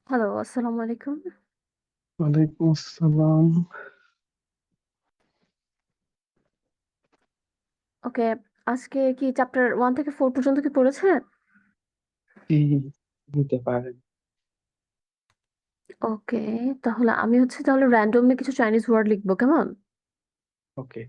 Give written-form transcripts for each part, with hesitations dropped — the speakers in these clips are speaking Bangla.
হ্যালো, আসসালামু আলাইকুম। ওয়ালাইকুম আসসালাম। ওকে, আজকে কি চ্যাপ্টার 1 থেকে 4 পর্যন্ত কি পড়েছেন? জি, নিতে পারেন। ওকে, তাহলে আমি তাহলে randomly কিছু চাইনিজ ওয়ার্ড লিখবো, কেমন? ওকে।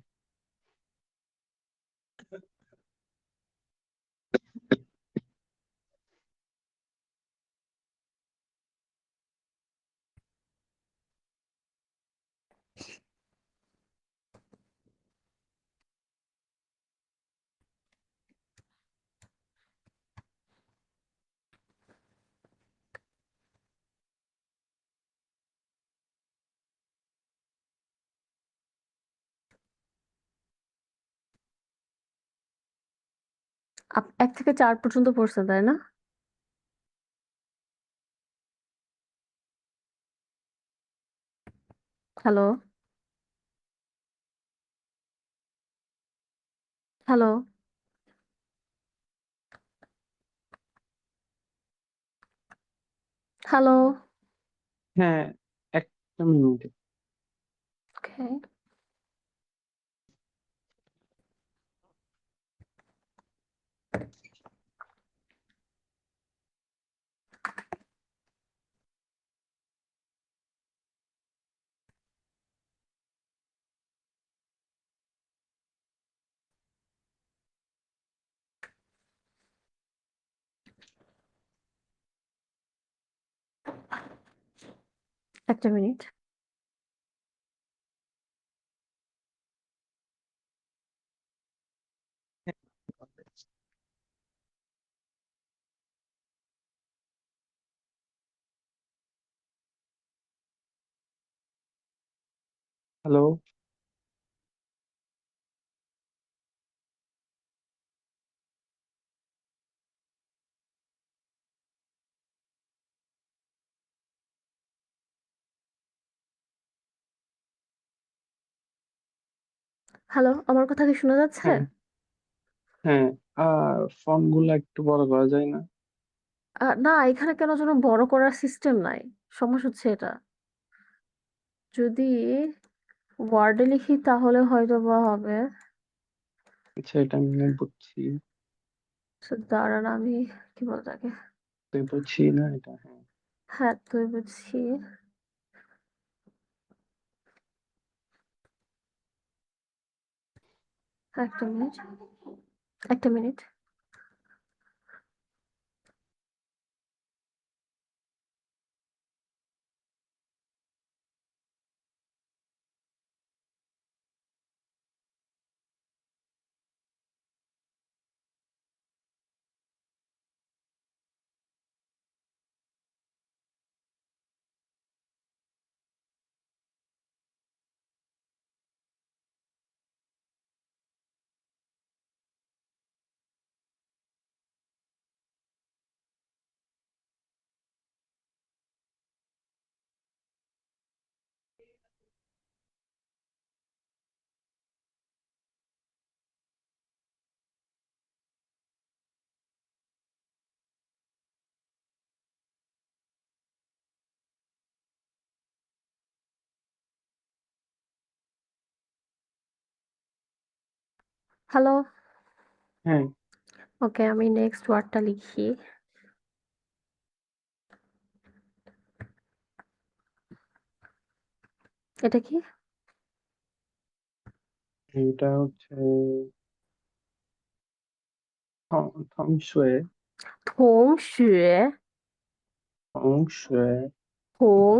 আপ 1 থেকে 4 পর্যন্ত পড়ছেন, তাই না? হ্যালো? হ্যালো? হ্যালো? হ্যাঁ, একটা মিনিট। ওকে, একটা মিনিট। হ্যালো। হ্যালো, আমার কথা কি শোনা যাচ্ছে? হ্যাঁ, হ্যাঁ। আর ফন্টগুলো একটু বড় করা যায় না? না, এখানে কেন যেন বড় করার সিস্টেম নাই। সমস্যা হচ্ছে এটা। যদি ওয়ার্ডে লিখি তাহলে হয়তোবা হবে। আচ্ছা, এটা আমি বুঝছি। দাঁড়ান, আমি কি বলে তাকে? তুই বুঝছি না এটা? হ্যাঁ। হ্যাঁ, তুই বুঝছি। একটা মিনিট, একটা মিনিট। হ্যালো? হ্যাঁ, ওকে, আমি নেক্সট ওয়ার্ডটা লিখি। এটা কি? এটা হচ্ছে থংশুয়ে। 同学 থংশুয়ে। 同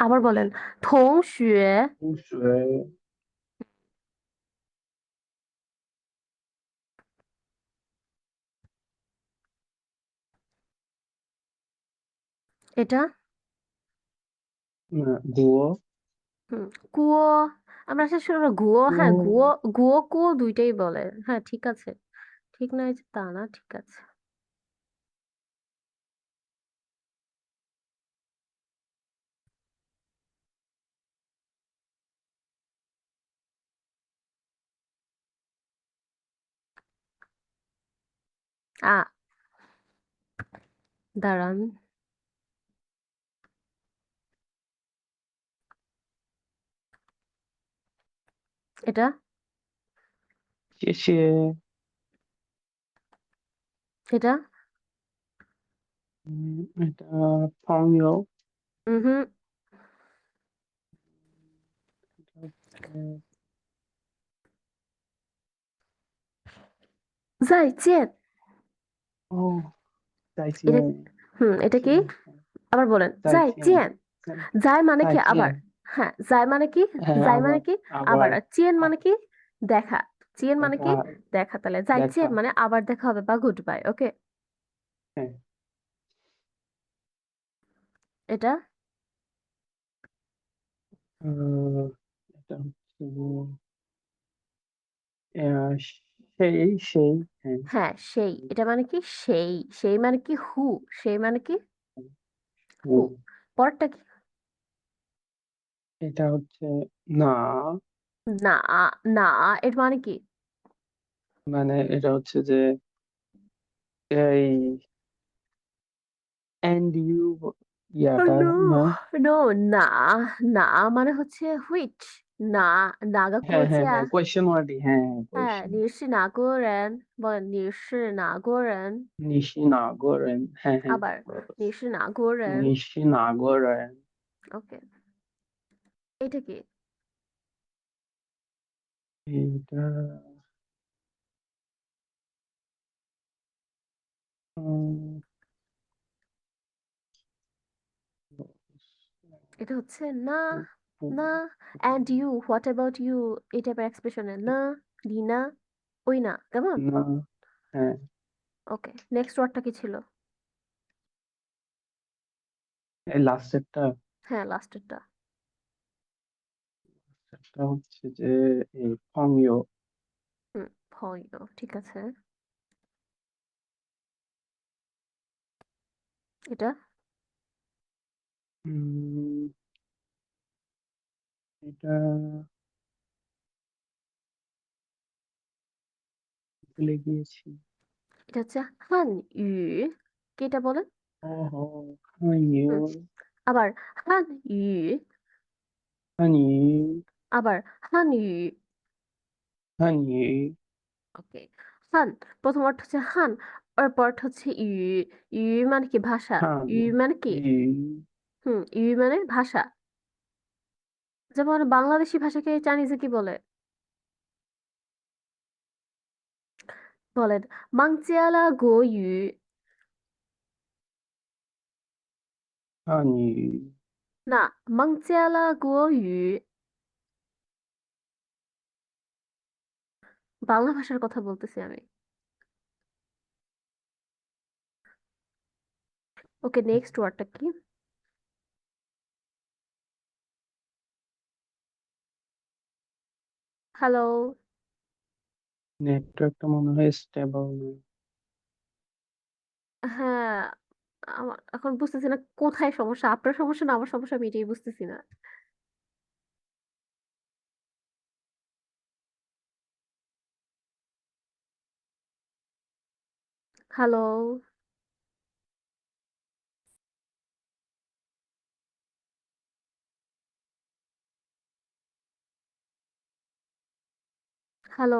আবার বলেন। 同学 থংশুয়ে। এটা? না, গুয়ো। হুম, কুয়ো। আমরা শুনলাম গুয়ো, হ্যাঁ, গুয়ো, গুয়ো, কুয়ো ২ টাই বলে। হ্যাঁ, ঠিক আছে। ঠিক নয় যে তা না, ঠিক আছে। আ দাঁড়ান। এটা শেষে এটা এটা ফর্মিও। হুম। এটা হচ্ছে জাইজেন। ও এটা চাইচিয়েন। এটা কি? আবার বলেন চাইচিয়েন। জাইজেন। যাই মানে কি আবার? চাইচিয়েন। হ্যাঁ, যাই মানে কি? হ্যাঁ যাই মানে আবার কি? আবার। আবার আর চিয়েন মানে কি? দেখা। চিয়েন মানে দেখা কি? দেখা। তাহলে জাইচিয়েন দেখা। মানে আবার দেখা হবে বা গুড বাই। ওকে? হ্যাঁ এটা আহ, এটা হচ্ছে আহ, সেই সেই হ্যাঁ। হ্যাঁ, সেই। এটা মানে কি? সেই। সেই মানে কি? হু। সেই মানে কি? ও, হু। পরেরটা কি? এটা হচ্ছে না, না, না। এর মানে কি? মানে এটা হচ্ছে যে এই এন্ড ইউ ইয়াটা নো, না। নো, না, না মানে হচ্ছে হুইচ। না, নাগা হ্যাঁ হ্যাঁ কুরজিয়া। হ্যাঁ, কোয়েশ্চেন ওয়ার্ডই, হ্যাঁ হ্যাঁ, কোয়েশ্চেন। 你是哪国人？বলেন 你是哪国人？নিশি নাগরেন, হ্যাঁ হ্যাঁ আবার বরাবর। 你是哪国人 নিশি নাগরেন।？ওকে, এটা কি? এটা উম, এটা হচ্ছে না, না। and you, what about you? এই টাইপের এক্সপ্রেশনে না, দি না, ওই না, কেমন? না, হ্যাঁ ওকে, নেক্সট ওয়ার্ডটা কি ছিল? এই লাস্টেরটা। হ্যাঁ, লাস্টেরটা। একটা হচ্ছে যে এই ফমিও। হুম, ভয় ঠিক আছে। এটা উম, এটা ভুলে গিয়েছি। এটা হচ্ছে হান ইউ। কি এটা বলেন? ওহো, হানিও। হুম, আবার হান ইউ। হানি, আবার হান ইউ। হানি, ওকে, হান। প্রথম অর্থ হচ্ছে হান, এরপর হচ্ছে ইউ। ইউ মানে কি? ভাষা। হান, ইউ মানে কি? ই, ইউ মানে ভাষা। যেমন বাংলাদেশি ভাষাকে চাইনিজে কি বলে? বলেন মাংচিয়ালা গো ইউ। হানি। না, মাংচিয়ালা গো ইউ। বাংলা ভাষার কথা বলতেছি আমি। ওকে, নেক্সট ওয়ার্ডটা কি? হ্যালো। নেটওয়ার্কটা মনে হয় স্টেবল নয়। হ্যাঁ, আমার এখন বুঝতেছি না কোথায় সমস্যা। আপনার সমস্যা না আমার সমস্যা, আমি এটাই বুঝতেছি না। Hello, hello,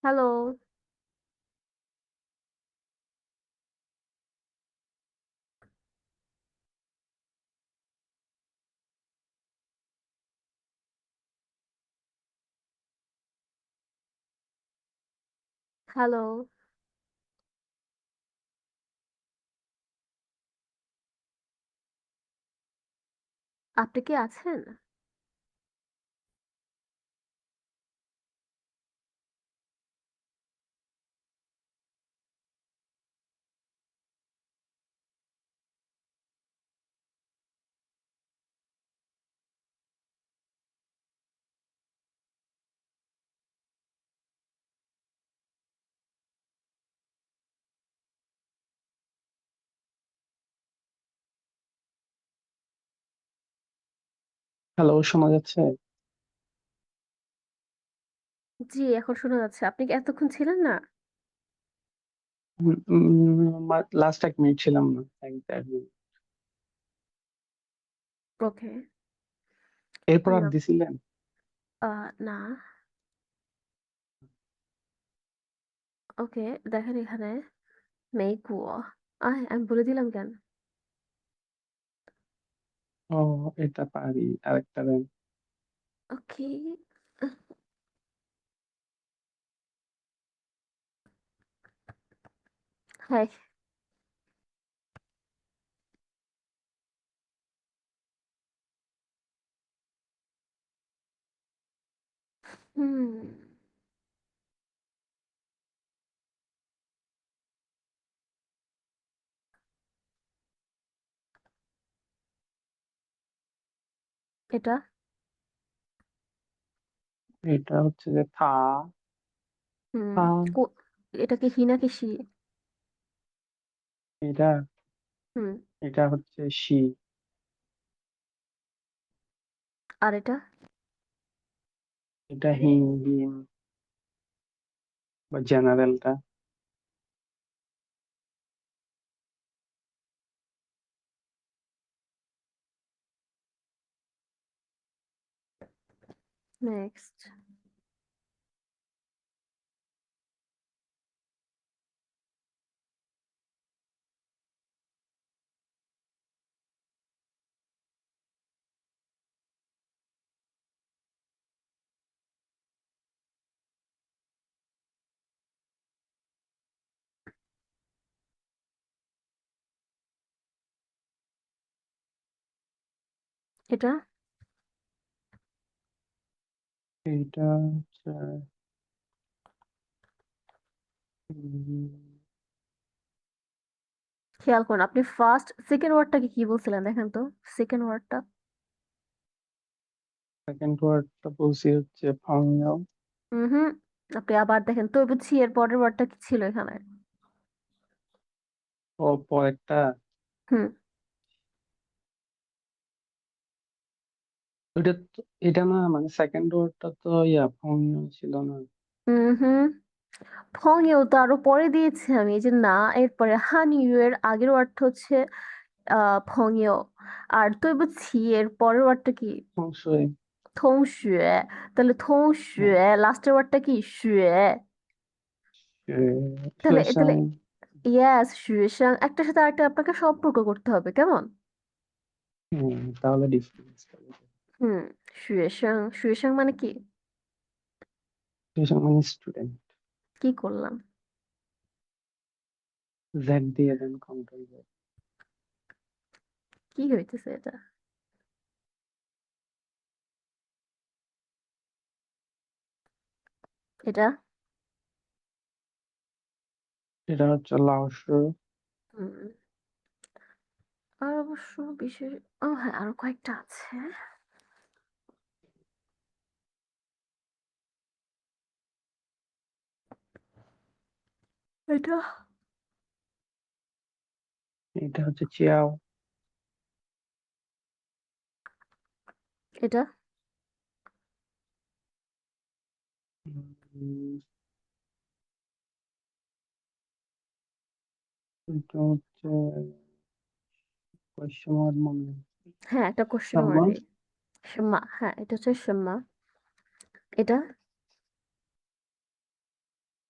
hello. হ্যালো। আপনি কি আছেন? হ্যালো, শোনা যাচ্ছে? জি, এখন শোনা যাচ্ছে। আপনি কি এতক্ষণ ছিলেন না? লাস্ট 1 মিনিট ছিলাম না, 1-1.5 মিনিট। ওকে। এরপর আর না, দিছিলেন? না। ওকে, দেখেন এখানে মেইকুয়া। আমি বলে দিলাম কেন? ও, এটা পারি। আরেকটা দেন। ওকে। হাই। হুম, এটা এটা হচ্ছে যে থা। হুম, থা। কো- এটা কি হি নাকি সি? এটা হুম, এটা হচ্ছে শি। আর এটা এটা হিম, হিম বা জেনারেলটা। নেক্সট। এটা এটা হচ্ছে উম, খেয়াল করুন, আপনি ফার্স্ট সেকেন্ড ওয়ার্ডটাকে কি বলছিলেন দেখেন তো। সেকেন্ড ওয়ার্ডটা। সেকেন্ড ওয়ার্ডটা বলছি হচ্ছে ফাংও। হুম, আপনি আবার দেখেন তো, বুঝছি এর পরের ওয়ার্ডটা কি ছিল এখানে। ও, পরেরটা। হুম ওইটা তো, এটা না মানে সেকেন্ড ওয়ার্ডটা তো ফাংও ছিল না। হুম, ফংইউ তো আরো পরে দিয়েছি আমি, এই যে না, এরপরে হানিউ এর আগের ওয়ার্ডটা হচ্ছে ফংইউ। আর তো বুঝছি এর পরের ওয়ার্ডটা কি? সংশয়। 同学, তাহলে 同学 হ্যাঁ। লাস্টের ওয়ার্ডটা কি? 学। তাহলে শুয়েশাং। ইয়াস, 学生 একটার সাথে আরেকটা আপনাকে সম্পর্ক করতে হবে, কেমন? তাহলে ডিফারেন্স। হুম, 学生 মানে কি? শুয়েশাং মানে স্টুডেন্ট। কি করলাম? জেড দিয়ে দেন, কন্ট্রোল জেড। কি হইতেছে এটা? এটা এটা হচ্ছে লাওস। হুম, আর অবশ্য বিশেষ, ও হ্যাঁ, আরো কয়েকটা আছে। এটা এটা হচ্ছে চিয়াও। এটা উম, এটা হচ্ছে কোয়েশ্চেন ওয়ার্ড মনে হয়। হ্যাঁ, একটা কোশ্চেন সামা। ওয়ার্ডে। সেম্মা, হ্যাঁ এটা হচ্ছে সেম্মা। এটা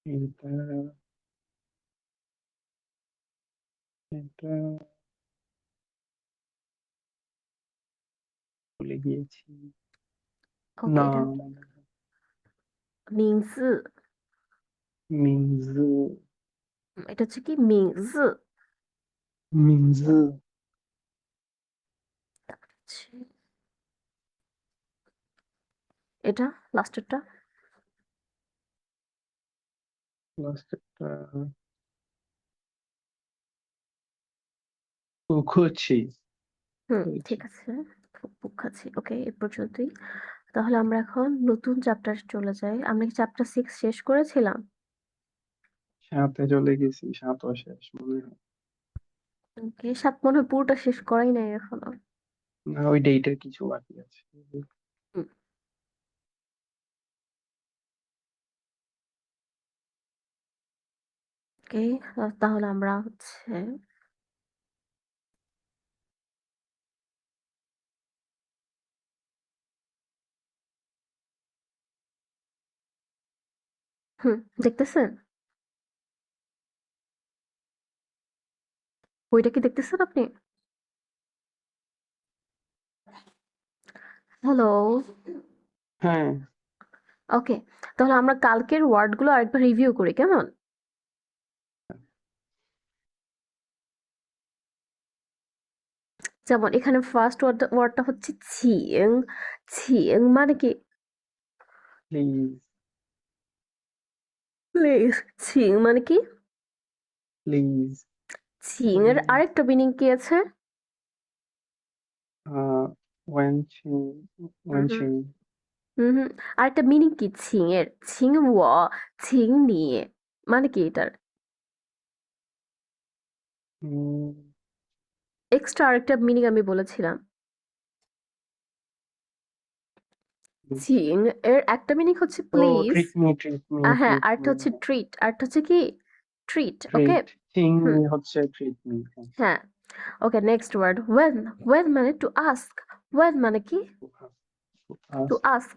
এটা এটা ভুলে গিয়েছি। ওকে, না, এটা মিংজি। মিংজু। এটা হচ্ছে কি? মিংজি। মিংজু। এটা লাস্টেরটা। লাস্ট একটা খুঁজছি। হুম, খুঁজছি। ঠিক আছে। বুক খাচ্ছি। ওকে, এ পর্যন্তই। তাহলে আমরা এখন নতুন চ্যাপ্টার চলে যাই। আমরা কি চ্যাপ্টার 6 শেষ করেছিলাম? সাথে চলে গেছি, সাতও শেষ মনে হয়। ওকে, 7 মনে হয় পুরোটা শেষ করাই নাই এখনো। না, ওই ডেটের কিছু বাকি আছে। হুম, ওকে, তাহলে আমরা হচ্ছে হুম, দেখতেছেন? বইটা কি দেখতেছেন আপনি? হ্যালো? হ্যাঁ, ওকে, তাহলে আমরা কালকের ওয়ার্ডগুলো আরেকবার রিভিউ করি, কেমন? যেমন এখানে ফার্স্ট ওয়ার্ডটা হচ্ছে ছিং। ছিং মানে কি? প্লিজ। প্লিজ। ছিং মানে কি? প্লিজ। ছিং এর আরেকটা মিনিং কি আছে? ওয়েনচিং। হুম হুম ওয়েনচিং। হুম হুম আরেকটা মিনিং কি ছিং এর? ছিং ও, ছিং নিয়ে, মানে কি এটার? এক্সট্রা আরেকটা মিনিং আমি বলেছিলাম। ছিং এর একটা মিনিং হচ্ছে ও, please. Treat me, treat me, হ্যাঁ, ট্রিট আরেকটা মি। হচ্ছে ট্রিট, আরেকটা হচ্ছে কি ট্রিট। ওকে, ট্রিট। চিং হুম, হচ্ছে ট্রিট মি। হ্যাঁ। ওকে, নেক্সট ওয়ার্ড ওয়েন। ওয়েন মানে টু আস্ক। ওয়েন মানে কি? To ask.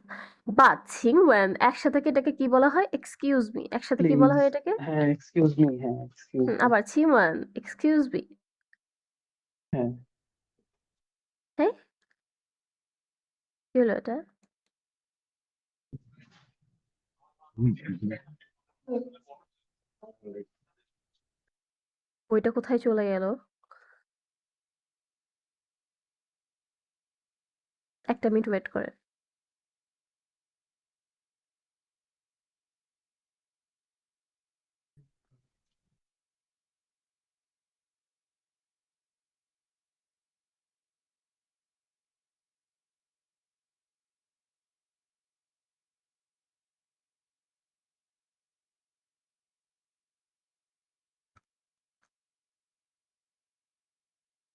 বা ছিং ওয়েন একসাথে কি এটাকে কি বলা হয়? এক্সকিউজ মি, একসাথে কি বলা প্লিজ। হয় এটাকে? হ্যাঁ, এক্সকিউজ মি, হ্যাঁ, এক্সকিউজ মি। আবার ছিং ওয়েন এক্সকিউজ মি। হ্যাঁ। হ্যাঁ, কি হলো এটা? বইটা কোথায় চলে গেল? একটা মিনিট ওয়েট করে।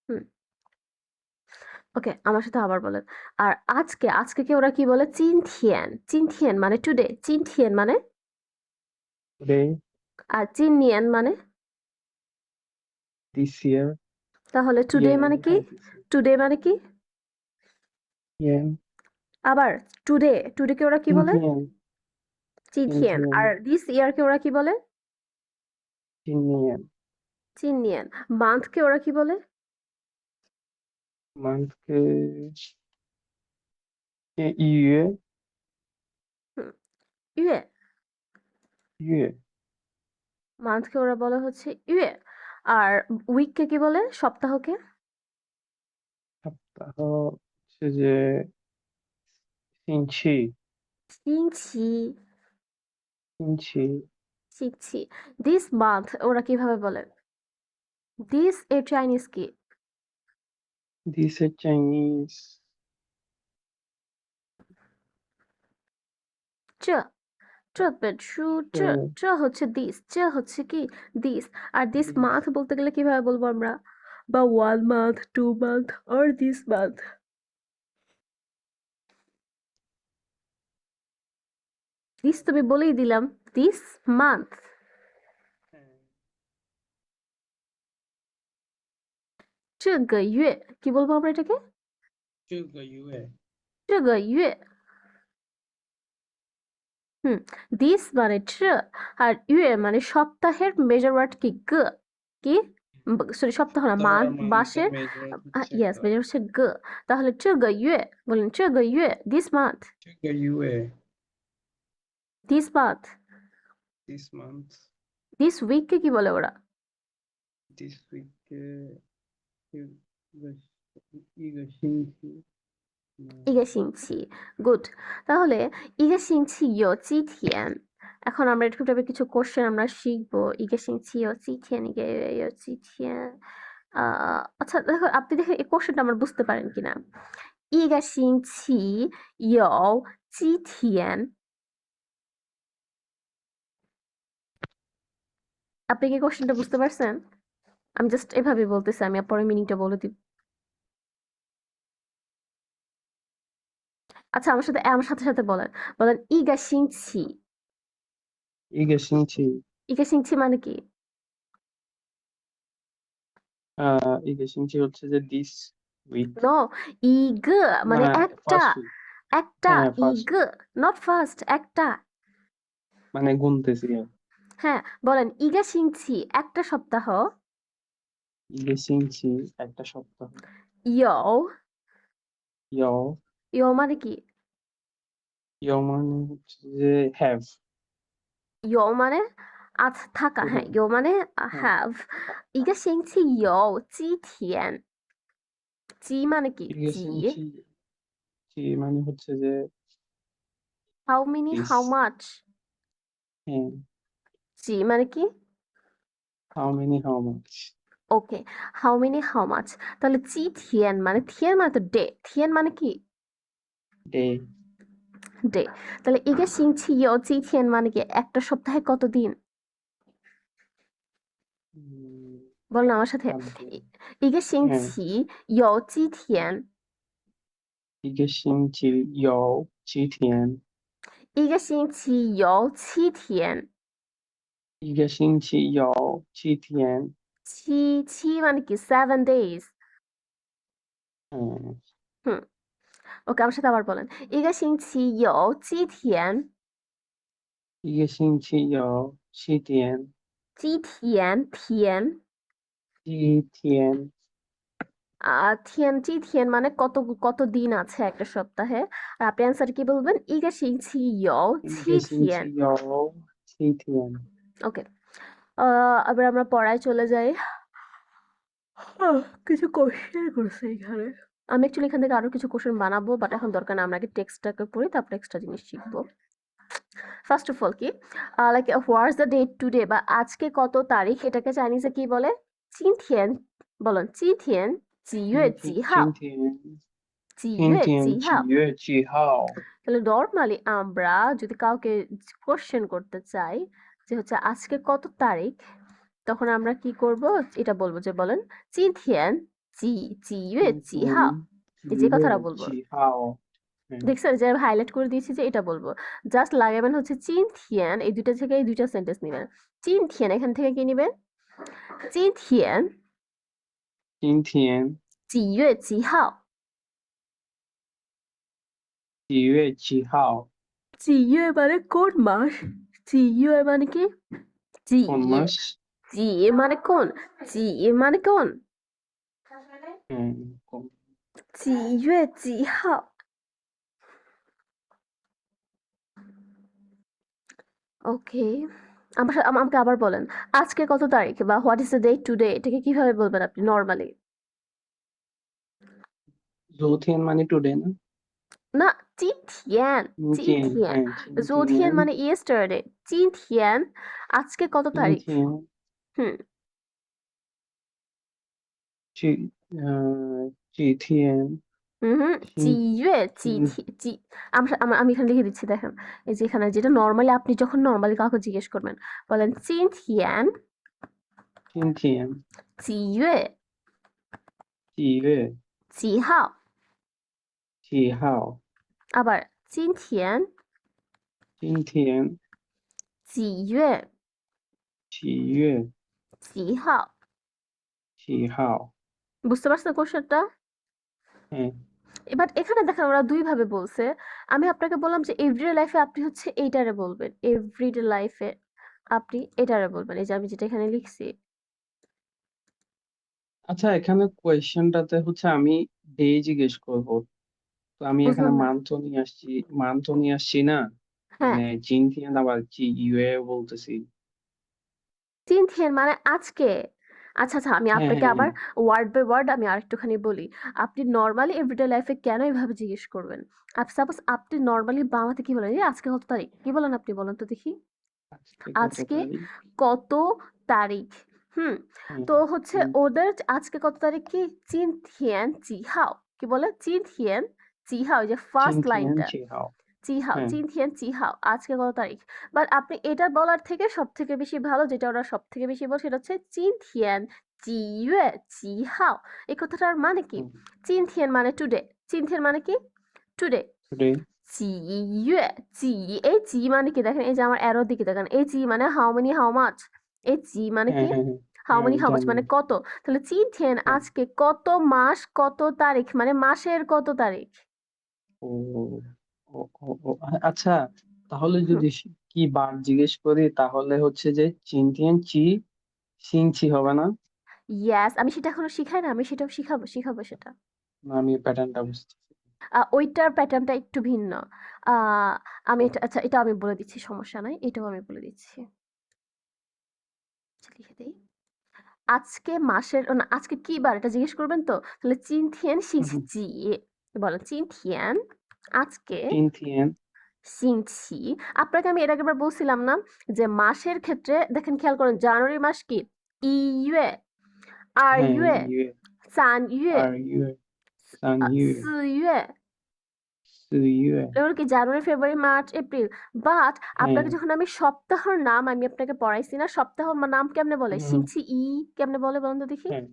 হুম, ওকে, আমার সাথে আবার বলেন। আর আজকে, আজকে ওরা কি বলে? চিনথিয়েন। চিনথিয়েন মানে টুডে। চিনথিয়েন মানে? টুডে। আর চিননিয়েন মানে? দিস ইয়ার। তাহলে টুডে ইয়েন, মানে কি? হ্যাঁ, দিস ইয়ার। টুডে মানে কি? ইয়েন। আবার টুডে, টুডেকে ওরা কি বলে? চিনথিয়েন। চিনথিয়েন। চিনথিয়েন। আর দিস ইয়ারকে ওরা কি বলে? চিনিয়েন। চিননিয়েন। মান্থকে ওরা কি বলে? মান্থকে ইয়ে। হুম, ইয়ে। ইয়ে। মান্থকে ওরা বলে হচ্ছে ইয়ে। আর উইককে কি বলে? সপ্তাহকে? সপ্তাহ হচ্ছে যে সিনছি। চিনছি। সিনছি। চিনছি। দিস মান্থ ওরা কিভাবে বলে? দিস এর চাইনিজ কি? This A Chinese. চ। চ হচ্ছে দিস, চ হচ্ছে কি দিস। আর দিস মান্থ বলতে গেলে কিভাবে বলবো আমরা? বা 1 month, 2 month or this month. This তো আমি বলেই দিলাম। This month. কি বলবো আমরা এটাকে? 这个月。这个月。হুম, দিস মানে আর মানে সপ্তাহের মেজর ওয়ার্ড কি? কি? সরি, সপ্তাহ না, সপ্তাহ আর মান্থের মাসের। মেজর হচ্ছে ইয়েস, মেজর হচ্ছে তাহলে 这个月 বলেন 这个月 this month. 这个月 this month. this month this উইককে কি বলে ওরা? this week 一个星期。一个星期। গুড। তাহলে 一个星期有几天? এখন আমরা এরকম টাইপের কিছু কোশ্চেন আমরা শিখবো। 一个星期有几天? 一个月有几天? আচ্ছা দেখো, আপনি দেখেন এই কোশ্চেনটা আমার বুঝতে পারেন কিনা। 一个星期有几天? আপনি কি কোশ্চেনটা বুঝতে পারছেন? আমি জাস্ট এভাবে বলতেছি, আমি পরে মিনিংটা বলে দিব। আচ্ছা আমার সাথে সাথে বলেন বলেন ইগা সিংছি। 一个星期 ইগা সিংছি মানে কি? 一个星期হচ্ছে যে this week নো, ইগ মানে না একটা, ফার্স্ট উইক একটা, হ্যাঁ ফার্স্ট ইগ, নট ফার্স্ট, একটা। মানে গুনতেছি আর হ্যাঁ, বলেন ইগা সিংছি একটা সপ্তাহ, 一个星期একটা সপ্তাহ ইয়ও, 有 ইয়ো মানে কি? 有মানে হচ্ছে যে have ইয়ো মানে থাকা, হ্যাঁ, 对 ইয়ো মানে হ্যাঁ হ্যাভ। ইগা সিংছি ইয়ো জি থিয়েন, জি মানে কি? 一个 জি। 星期 মানে হচ্ছে যে how many, this how much? হ্যাঁ জি মানে কি? how many how much okay, how many, how much. তাহলে জি থিয়েন মানে, থিয়েন মানে তো ডে, থিয়েন মানে কি? day day. তাহলে ইগে সিংছি ইয়ো জি থিয়েন মানে কি একটা সপ্তাহে কত দিন? বলুন আমার সাথে, 7 দিন ইগে হ্যাঁ সিংছি ইয়ো জি থিয়েন, 一个星期有7天一个星期有7天。一个星期有7天七মানে কি? 7 days। হুম হুম, ওকে, আমার সাথে আবার বলেন।一个星期有几天？一个星期有7天几天？天7天জি থিয়েন মানে কত, কত দিন আছে একটা সপ্তাহে। আর আপনি অ্যান্সার কি বলবেন? 一个星期有一个星七天。期有7天ওকে, এবার আমরা পড়ায় চলে যাই। কিছু কোশ্চেন করছে এখানে। আমি অ্যাকচুয়ালি এখান থেকে আরো কিছু কোশ্চেন বানাবো, বাট এখন দরকার না, আমরা আগে টেক্সটটাকে পড়ি, তারপর এক্সট্রা জিনিস শিখবো। ফার্স্ট অফ অল কি, like what's the date today, বা আজকে কত তারিখ, এটাকে চাইনিজে কি বলে? 今天। বলুন 今天几月几号？今天几月几号？几月几号 তাহলে নর্মালি আমরা যদি কাউকে কোশ্চেন করতে চাই যে হচ্ছে আজকে কত তারিখ, তখন আমরা কি করব? এটা বলবো যে বলেন 今天几月今几号?天এই যে几কথাটা月বলবো।几号দেখছেন যে হাইলাইট করে দিয়েছি যে এটা বলবো। জাস্ট লাগাবেন হচ্ছে 今天, এই দুইটা থেকে এই দুইটা সেন্টেন্স নেবেন। 今天এখান থেকে কি নেবেন? 今天今天几月几号？几月几号 几月মানে কোন মাস? 几月মানে কি? 几 কোন মাস 几মানে কোন? 几মানে কোন? কোন 几月几号? ওকে, আমাকে আবার বলেন আজকে কত তারিখ, বা what is the date today, এটাকে কিভাবে বলবেন আপনি নর্মালি? 昨天মানে টুডে না 那今天，今今天天，今昨天天 মানে yesterday, 今天আজকে কত 今 তারিখ? 天 হুম, 几天 几 今月几今天几আমি এখানে লিখে দিচ্ছি, দেখেন এই যে এখানে যেটা নর্মালি আপনি যখন নর্মালি কাউকে জিজ্ঞেস করবেন, বলেন 今天今天几月几月几号? 几号 আবার 今天今天几月几月几号? 几号 বুঝতে পারছেন কোশ্চেনটা? হ্যাঁ এবার এখানে দেখেন ওরা দুই ভাবে বলছে। আমি আপনাকে বললাম যে এভরিডে লাইফে আপনি হচ্ছে এইটারে বলবেন, এভরিডে লাইফে আপনি এটারে বলবেন, এই যে আমি যেটা এখানে লিখছি। আচ্ছা এখানে কোয়েশ্চেনটাতে হচ্ছে আমি ডে জিজ্ঞেস করব তো আমি এখানে বুঝলাম না। মান তো নিয়ে আসছি না হ্যাঁ, মানে জিনথিয়ান আবার কি ইউএ বলতেছি 今天মানে আজকে। আচ্ছা আচ্ছা, আমি হ্যাঁ আপনাকে হ্যাঁ আবার হ্যাঁ ওয়ার্ড বাই ওয়ার্ড আমি আরেকটুখানি বলি। আপনি নর্মালি এভরিডে লাইফে কেন এভাবে জিজ্ঞেস করবেন? সাপোজ আপনি নর্মালি বাংলাতে কি বলেন? এই আজকে কত তারিখ, কি বলেন আপনি, বলেন তো দেখি। আজকে কত আজকে তারিখ কত তারিখ? হুম, হ্যাঁ তো হচ্ছে ওদের আজকে কত তারিখ কি? 今天几号? কি বলে? 今天几号, এই যে ফার্স্ট 今天 লাইনটা 几号 几号, হ্যাঁ 今天几号, আজকে কত তারিখ। বাট আপনি এটা বলার থেকে সব থেকে বেশি ভালো, যেটা ওরা সব থেকে বেশি বলে, সেটা হচ্ছে 今天几月几号? এই কথাটার মানে কি? হুম, 今天মানে টুডে, 今天মানে কি? টুডে। today 几月几এই জি মানে কি দেখেন এই যে আমার অ্যারোর দিকে দেখেন এই জি মানে হাউ মেনি হাউ মাচ এই জি মানে হ্যাঁ কি হ্যাঁ হ্যাঁ হাউ হ্যাঁ মেনি হাউ মাচ জানি মানে কত তাহলে চিনথেন হ্যাঁ আজকে কত মাস কত তারিখ মানে মাসের কত তারিখ ও ও ও ও আচ্ছা তাহলে হুম যদি কি বার জিজ্ঞেস করি তাহলে হচ্ছে যে চিনথিয়েন চি সিংছি হবে না? ইয়েস আমি সেটা এখনো শিখাই না আমি সেটাও শিখাবো সেটা না আমি প্যাটার্নটা বুঝতেছি ওইটার প্যাটার্নটা একটু ভিন্ন আমি আচ্ছা এটা আচ্ছা এটা আমি বলে দিচ্ছি সমস্যা নাই এটাও আমি বলে দিচ্ছি আচ্ছা, লিখে দেই আজকে মাসের না আজকে কি বার এটা জিজ্ঞেস করবেন তো তাহলে চিনথিয়েন সিংছি হুম জি বলেন চিনথিয়েন আজকে চিনথিয়েন সিংছি আপনাকে আমি এর আগেবার বলছিলাম না যে মাসের ক্ষেত্রে দেখেন খেয়াল করেন জানুয়ারি মাস কি ইয়ে আর হ্যাঁ ইয়ে ইয়ে 3月 আর ইয়ে সান ইয়ে 4月 সু ইয়ে এগুলো কি জানুয়ারি ফেব্রুয়ারি মার্চ এপ্রিল বাট হ্যাঁ আপনাকে যখন আমি সপ্তাহর নাম আমি আপনাকে পড়াইছি না সপ্তাহ নাম কেমনে বলে হুম সিংছি ই কেমনে বলে বলুন তো দেখি হ্যাঁ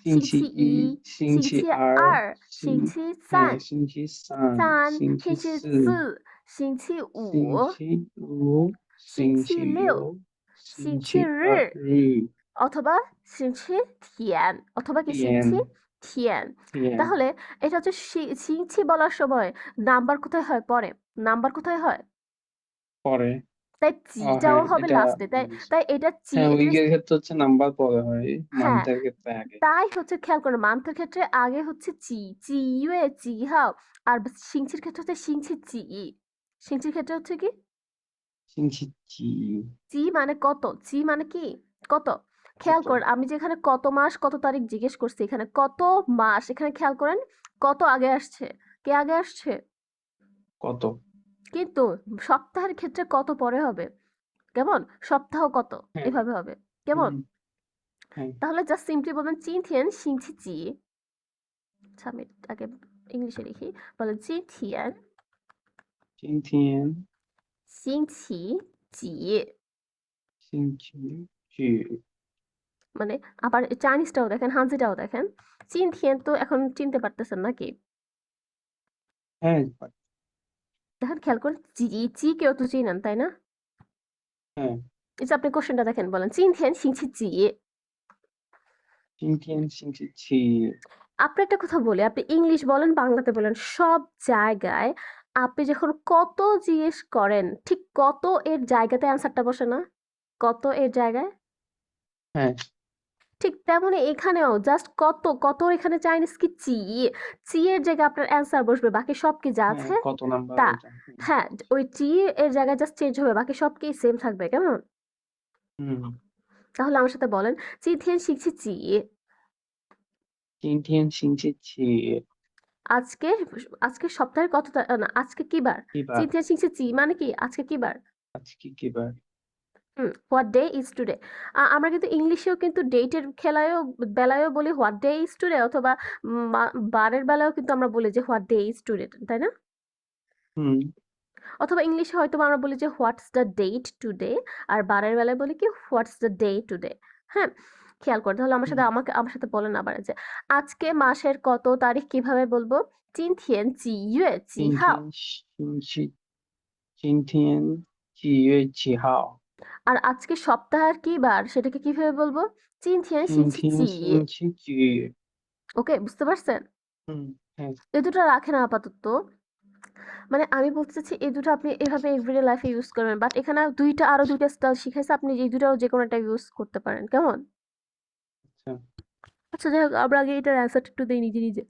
সিংছি সিংছি ই ই সিংছি সিংছি আর আর সিং সিংছি হ্যাঁ 三 সিংছি সান 三 সিংছি 星期 四 四星期五 星期五、星星期期六六、星星期期二日日、অথবা সিংছি থিয়েন অথবা কি সিংছি 天、 থিয়েন 天 তাহলে এটা হচ্ছে সিংছি বলার সময় নাম্বার কোথায় হয় পরে নাম্বার কোথায় হয় পরে তাই হ্যাঁ জিটাও হবে এটা লাস্টে তাই তাই এটা চি হ্যাঁ এটা উইকের ক্ষেত্রে হচ্ছে নাম্বার পরে হয় হ্যাঁ মান্থের ক্ষেত্রে আগে তাই হচ্ছে খেয়াল করুন মান্থের ক্ষেত্রে আগে হচ্ছে চি চি ইউয়ে চি হাও আর সিংচির ক্ষেত্রে হচ্ছে সিংছি চি সিংচির ক্ষেত্রে হচ্ছে কি 星期几 চি মানে কত চি মানে কি কত খেয়াল কত করেন আমি যেখানে কত মাস কত তারিখ জিজ্ঞেস করছি এখানে কত মাস এখানে খেয়াল করেন কত আগে আসছে কে আগে আসছে কত কিন্তু সপ্তাহের ক্ষেত্রে কত পরে হবে কেমন সপ্তাহ কত হ্যাঁ এভাবে হবে কেমন হুম হ্যাঁ তাহলে জাস্ট সিম্পলি বলবেন চিনথিয়েন সিংছি চি আচ্ছা আমি আগে ইংলিশে লিখি বলেন চিনথিয়েন 今天星期几星期几 মানে আবার চাইনিজটাও দেখেন হানজিটাও দেখেন চিনথিয়েন তো এখন চিনতে পারতেছেন নাকি হ্যাঁ দেখেন খেয়াল করুন জি জি কেউ তো চিনেন তাই না হ্যাঁ এই যে আপনি কোশ্চেনটা দেখেন বলেন চিনথিয়েন সিংছি জি 今天星期几 আপনি একটা কথা বলি আপনি ইংলিশ বলেন বাংলাতে বলেন সব জায়গায় আপনি যখন কত জিজ্ঞেস করেন ঠিক কত এর জায়গাতে অ্যান্সারটা বসে না কত এর জায়গায় হ্যাঁ ঠিক তেমনি এখানেও জাস্ট কত কত এখানে চাইনিজ কি চি চি এর জায়গায় আপনার অ্যান্সার বসবে বাকি সব কি যা হ্যাঁ আছে কত নাম্বার তা ওইটা হ্যাঁ ওই চি এর জায়গায় জাস্ট চেঞ্জ হবে বাকি সব কি সেম থাকবে কেমন হুম তাহলে আমার সাথে বলেন চি থিয়েন শিখছি চি 今天星期几 আজকে আজকে সপ্তাহের কত না আজকে কি বার কি চি বার থিয়েন শিখছি চি মানে কি আজকে কি বার আজকে কি বার হোয়াট ডে ইজ টুডে আমরা কিন্তু ইংলিশেও কিন্তু ডেটের খেলায়ও বেলায়ও বলি হোয়াট ডে ইজ টুডে অথবা বারের বেলায়ও কিন্তু আমরা বলি যে হোয়াট ডে ইজ টুডে তাই না হুম অথবা ইংলিশে হয়তো আমরা বলি যে হোয়াটস দ্য ডেট টুডে আর বারের বেলায় বলি কি হোয়াটস দ্য ডে টুডে হ্যাঁ খেয়াল করে তাহলে আমার হুম সাথে আমার সাথে বলেন আবার যে আজকে মাসের কত তারিখ কিভাবে বলবো 今天几月几号今天星期今天几月几号？আর আজকে সপ্তাহের কি বার সেটাকে কিভাবে বলবো 今天星今期几天星期几？ওকে বুঝতে পারছেন হুম হ্যাঁ এই দুটো রাখেন আপাতত মানে আমি বলতে চাচ্ছি এই দুটো আপনি এভাবে এভরিডে লাইফে ইউজ করবেন বাট এখানে আরো দুইটা স্টাইল শিখাইছে আপনি এই দুটাও যে কোনো একটা ইউজ করতে পারেন কেমন আচ্ছা আচ্ছা যাই হোক আমরা আগে এটার অ্যান্সারটা একটু দেই নিজে নিজে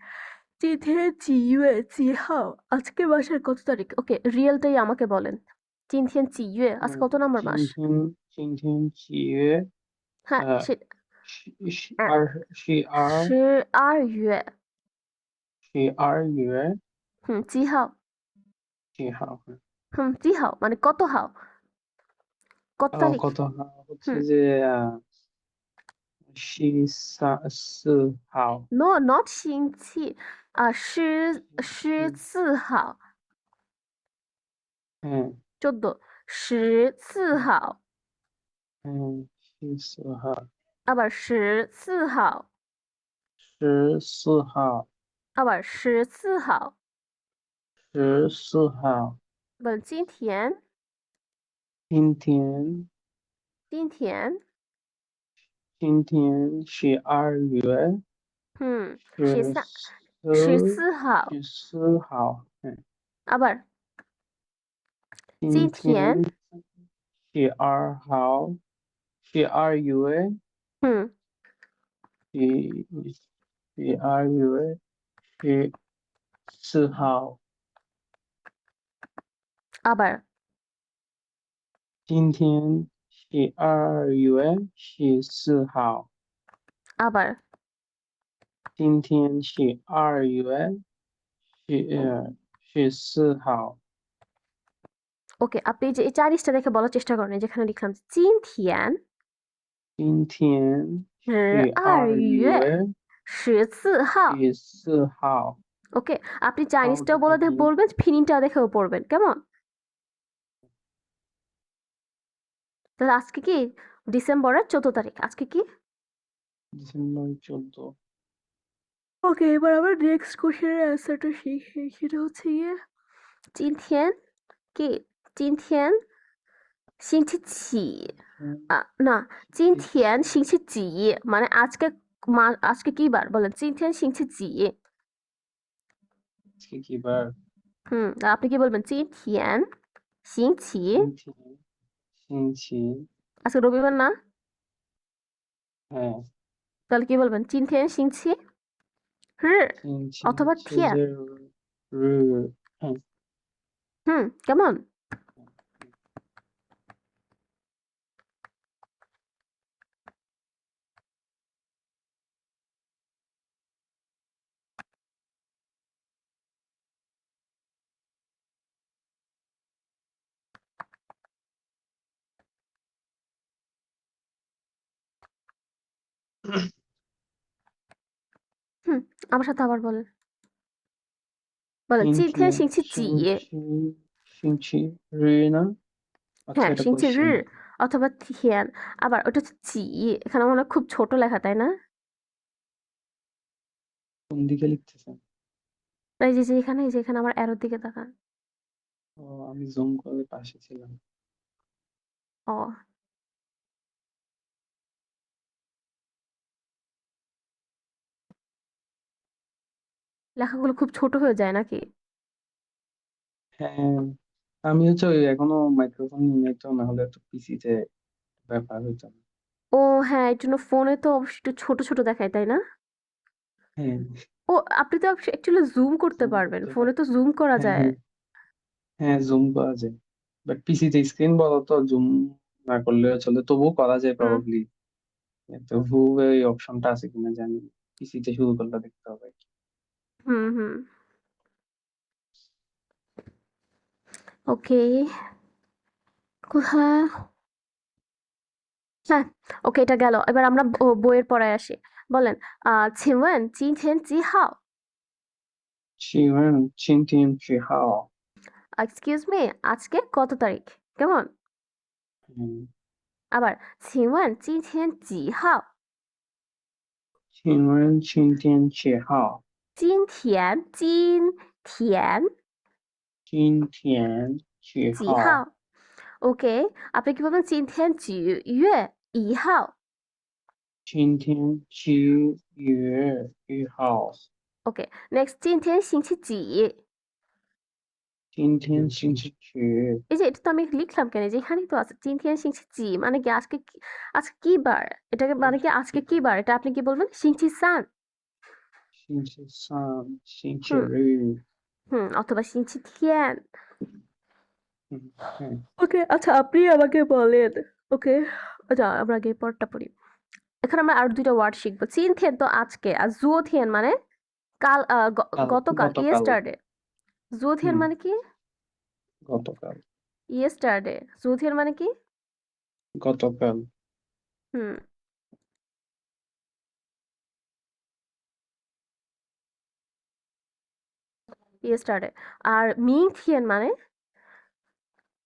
今天几月几号 আজকে মাসের কত তারিখ ওকে রিয়েলটাই আমাকে বলেন 今天几月 আজ কত নম্বর মাস 今天几月？হ্যাঁ呃，সে 十二12月12月几号几号？几号মানে কত হাও কত তারিখ কত হচ্ছে হুম যে 14、4号，no not 星期14号হ্যাঁ 14 14号 হ্যাঁ 14号，আবার 14号14号，আবার14号14号，问今天，今天今天，今天12月十三，十14四号， 14号，আবার今今天，天12号12月হুম十12月14号，আবার今天12月14号，আবার今天12月14号， ওকে, আপনি যে এই চারিজটা দেখে বলার চেষ্টা করেন, এই যেখানে লিখলাম 今天今天12月12月14号, 14号， ওকে, আপনি 号 চাইনিজটাও 这个 音 বলবেন, ফিনিংটা দেখেও পড়বেন, কেমন? তাহলে আজকে কি ডিসেম্বরের 14 তারিখ, আজকে কি? ডিসেম্বর 14। ওকে, এবার আমরা নেক্সট কোশ্চেনের অ্যান্সারটা শিখি, সেটা হচ্ছে গিয়ে 今天কি 今天星期几 না 今天星期几 মানে আজকে কি বার বলেন, 今天星期几 আজকে কি বার? আর আপনি কি বলবেন 今天星期 星期 আজকে রবিবার না, হ্যাঁ, তাহলে কি বলবেন 今天星期日 星期 অথবা 是 天 日，হ্যাঁ, কেমন? আমার সাথে আবার বলেন, 今今天天星期几星期日না? আচ্ছা, হ্যাঁ, এটা 星期 কোয়েশ্চেন। 日 অথবা 天 আবার ওটা হচ্ছে 几 এখানে মনে হয় খুব ছোট লেখা, তাই না? কোন দিকে লিখতেছেন? এই যে এখানে আমার অ্যারোর দিকে তাকান। ও, আমি জুম করে পাশে ছিলাম। ও, লেখাগুলো খুব ছোট হয়ে যায় নাকি? হ্যাঁ, আমি হচ্ছে ওই এখনো মাইক্রোফোন নিয়ে তো, না হলে তো পিসিতে ব্যাপার হইতো না। ও হ্যাঁ, এর জন্য ফোনে তো অবশ্যই একটু ছোট ছোট দেখায়, তাই না? হ্যাঁ, ও, আপনি তো অ্যাকচুয়ালি জুম করতে জুম পারবেন, করতে ফোনে পারি। তো জুম করা হ্যাঁ যায়। হ্যাঁ হ্যাঁ, জুম করা যায়, বাট পিসিতে স্ক্রিন বড় তো জুম না করলেও চলে, তবুও করা যায় হুম প্রবাবলি। তো হুবে এই অপশনটা আছে কিনা জানি, পিসিতে শুরু করলে দেখতে হবে। হুম হুম ওকে, কোথায়? হ্যাঁ, ওকে, এটা গেল, এবার আমরা বইয়ের পড়ায় আসি, বলেন 请问今天几号请问今天几号？ এক্সকিউজ মি, আজকে কত তারিখ, কেমন?嗯，আবার 请问今天几号请问今天几号？今天今天几几号？号 ওকে, আপনি কি বলবেন 今天几月1号今天7月1号。ওকে, নেক্সট 今天星期几今天星期几？ এই যে এটা তো আমি লিখলাম কেন, যেখানেই তো আছে 今天星期几মানে কি আজকে কি বার, এটাকে মানে কি আজকে কি বার, এটা আপনি কি বলবেন 星期三星期三、星期হুম日。অথবা 星期天হ্যাঁ, ওকে, আচ্ছা আপনি আমাকে বলেন, ওকে, আচ্ছা আমরা আগে পরটা পড়ি, এখানে আমরা আর দুইটা ওয়ার্ড শিখবো, 今天তো আজকে, আর 昨天মানে কাল, গতকাল, গতকাল। ইয়েস্টারডে, 昨天হুম, মানে কি গতকাল। ইয়েস্টারডে, 昨天মানে কি গতকাল। হুম ইয়েস্টারডে, আর 明天মানে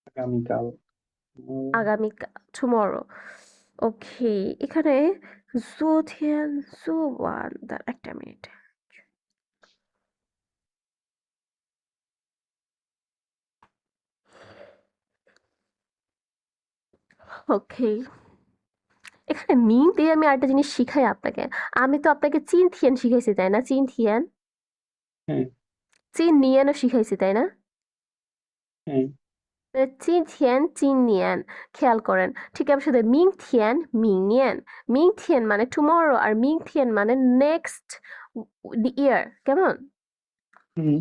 আগামীকাল। আগামীকাল, টুমরো, ওকে, এখানে 昨天昨晚 একটা মিনিট, ওকে, এখানে মিং দিয়ে আমি আরেকটা জিনিস শিখাই আপনাকে। আমি তো আপনাকে চিন থিয়েন শিখাইছি তাই না? চিন থিয়েন, হ্যাঁ চিন নিয়েনও শিখাইছি তাই না? হ্যাঁ চিন থিয়েন চিন নিয়েন, খেয়াল করেন ঠিক আমার সাথে মিং থিয়েন মিং নিয়েন। মিং থিয়েন মানে টুমরো আর মিং থিয়েন মানে নেক্সট ইয়ার। কেমন? হুম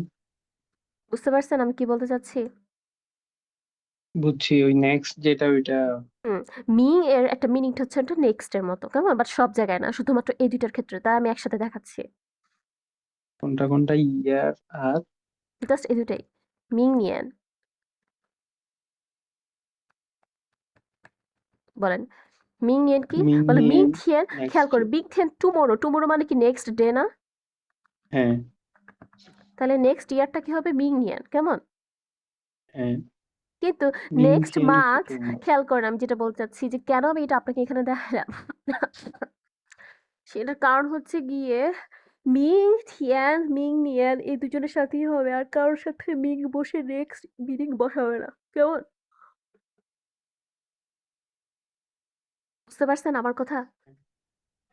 বুঝতে পারছেন আমি কি বলতে চাচ্ছি? বুঝছি, ওই নেক্সট যেটা ওইটা হুম, মিং এর একটা মিনিং হচ্ছে একটা নেক্সট এর মতো, কেমন? বাট সব জায়গায় না, শুধুমাত্র এই দুইটার ক্ষেত্রে, তাই আমি একসাথে দেখাচ্ছি। কোনটা কোনটা ইয়ার আর জাস্ট এই দুটাই, মিং নিয়েন। বলেন মিং নিয়েন কি? বলে মিং মিনিয়ন থিয়েন। খেয়াল নেক্সট। করে মিং থিয়েন টুমরো, টুমরো মানে কি নেক্সট ডে না? হ্যাঁ তাহলে নেক্সট ইয়ারটা কি হবে? মিং নিয়েন। কেমন? হ্যাঁ কিন্তু নেক্সট মিনথিয়েন হচ্ছে মান্থ, টুমরো। খেয়াল করেন আমি যেটা বলতে চাচ্ছি যে কেন আমি এটা আপনাকে এখানে দেখালাম। সেটার কারণ হচ্ছে গিয়ে মিং থিয়ান মিং নিয়ান এই দুজনের সাথেই হবে, আর কারোর সাথে মিং বসে নেক্সট মিনিং বসাবে না। কেমন? বুঝতে পারছেন আমার কথা?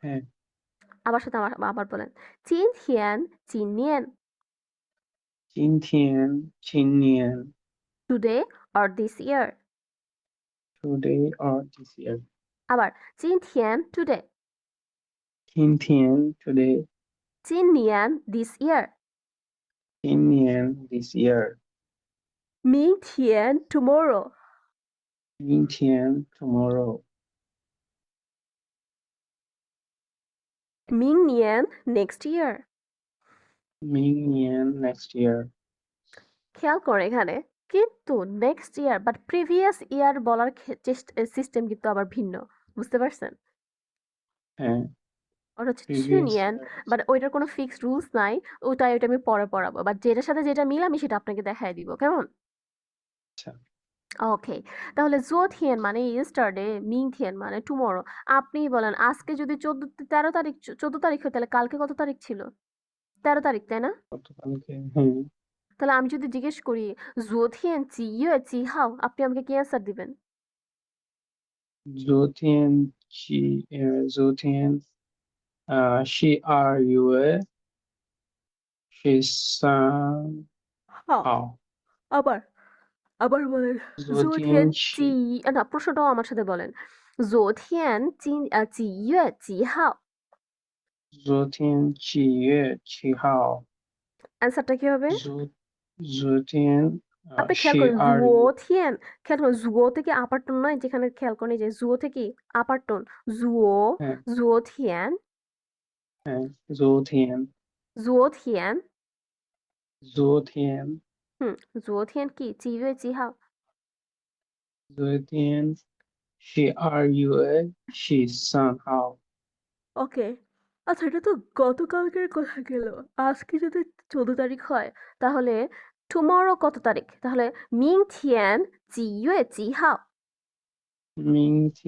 হ্যাঁ আমার সাথে আবার বলেন, চিন থিয়ান চিন নিয়েন, চিনথিয়েন চিনিয়েন today or this year. Today or this year. আবার চিন থিয়ান টুডে, চিনথিয়েন টুডে চিন নিয়ান দিস ইয়ার, চিনিয়েন দিস ইয়ার। মিং থিয়ান টুমোরো, মিনথিয়েন টুমরো। মিং নিয়ান নেক্সট ইয়ার। মিনিয়ন নেক্সট ইয়ার। খেয়াল করে এখানে কিন্তু next year but previous year বলার সিস্টেম কিন্তু আবার ভিন্ন। বুঝতে পারছেন? হ্যাঁ ওটা হচ্ছে প্রিভিয়াস চুনিয়ন, ইয়ার। বাট ওইটার কোনো ফিক্সড রুলস নাই। ওইটা আমি পরে পড়াবো, বাট যেটার সাথে যেটা মিল আমি সেটা আপনাকে দেখায় দিব। কেমন? আচ্ছা ওকে, তাহলে জো থিয়েন মানে ইয়েস্টারডে, মিং থিয়েন মানে টুমরো। আপনি বলেন আজকে যদি 13 তারিখ, 14 তারিখ হয় তাহলে কালকে কত তারিখ ছিল? 13 তারিখ তাই না? গতকালকে হ্যাঁ। তাহলে আমি যদি জিজ্ঞেস করি জো থিয়েন চি ইয়ে চি হাও, আপনি আমাকে কি অ্যান্সার দিবেন? 昨天是二月十三号。হাও। আবার আবার বলেন, 昨天 জোথিয়েন চি, 是না প্রশ্নটাও আমার সাথে বলেন। জোথিয়েন চি ইয়ে চি হাও, 昨天几月7号？অ্যান্সারটা কি হবে?昨天আপনি খেয়াল是করেন二月জুওথিয়েন, খেয়াল করেন জুও থেকে আপার টোন নয়, যেখানে খেয়াল করেন এই যে জুও থেকে আপার টোন, জুও, 嗯 জুওথিয়েন, 昨天 জুওথিয়েন। 昨天 হুম, জুওথিয়েন কি চি ইয়ে চি হাও। 昨天是2月13号。ওকে, আচ্ছা এটা তো গতকালকের কথা গেল। আজকে যদি 14 তারিখ হয় তাহলে টুমরো কত তারিখ? তাহলে মিং থিয়েন জি ইয়ে জি হাও। 明天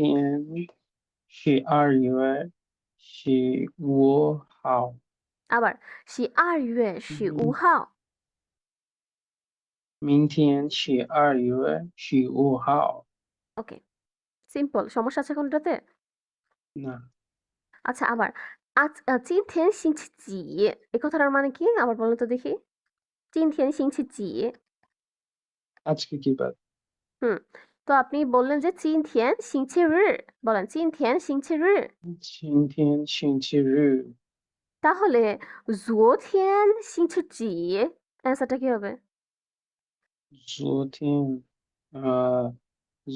是2月15号。আবার 12月15号。明天是2月15号。ওকে, সিম্পল। সমস্যা আছে কোনটাতে? না আচ্ছা আবার আজ 今天星期几, এই কথাটার মানে কি আবার বলো তো দেখি। 今天星期几? আজকে কি বার? হুম, তো আপনি বললেন যে 今天星期日, বলেন 今天星期日। 今天星期日。তাহলে 昨天星期几, অ্যান্সারটা কি হবে? 昨天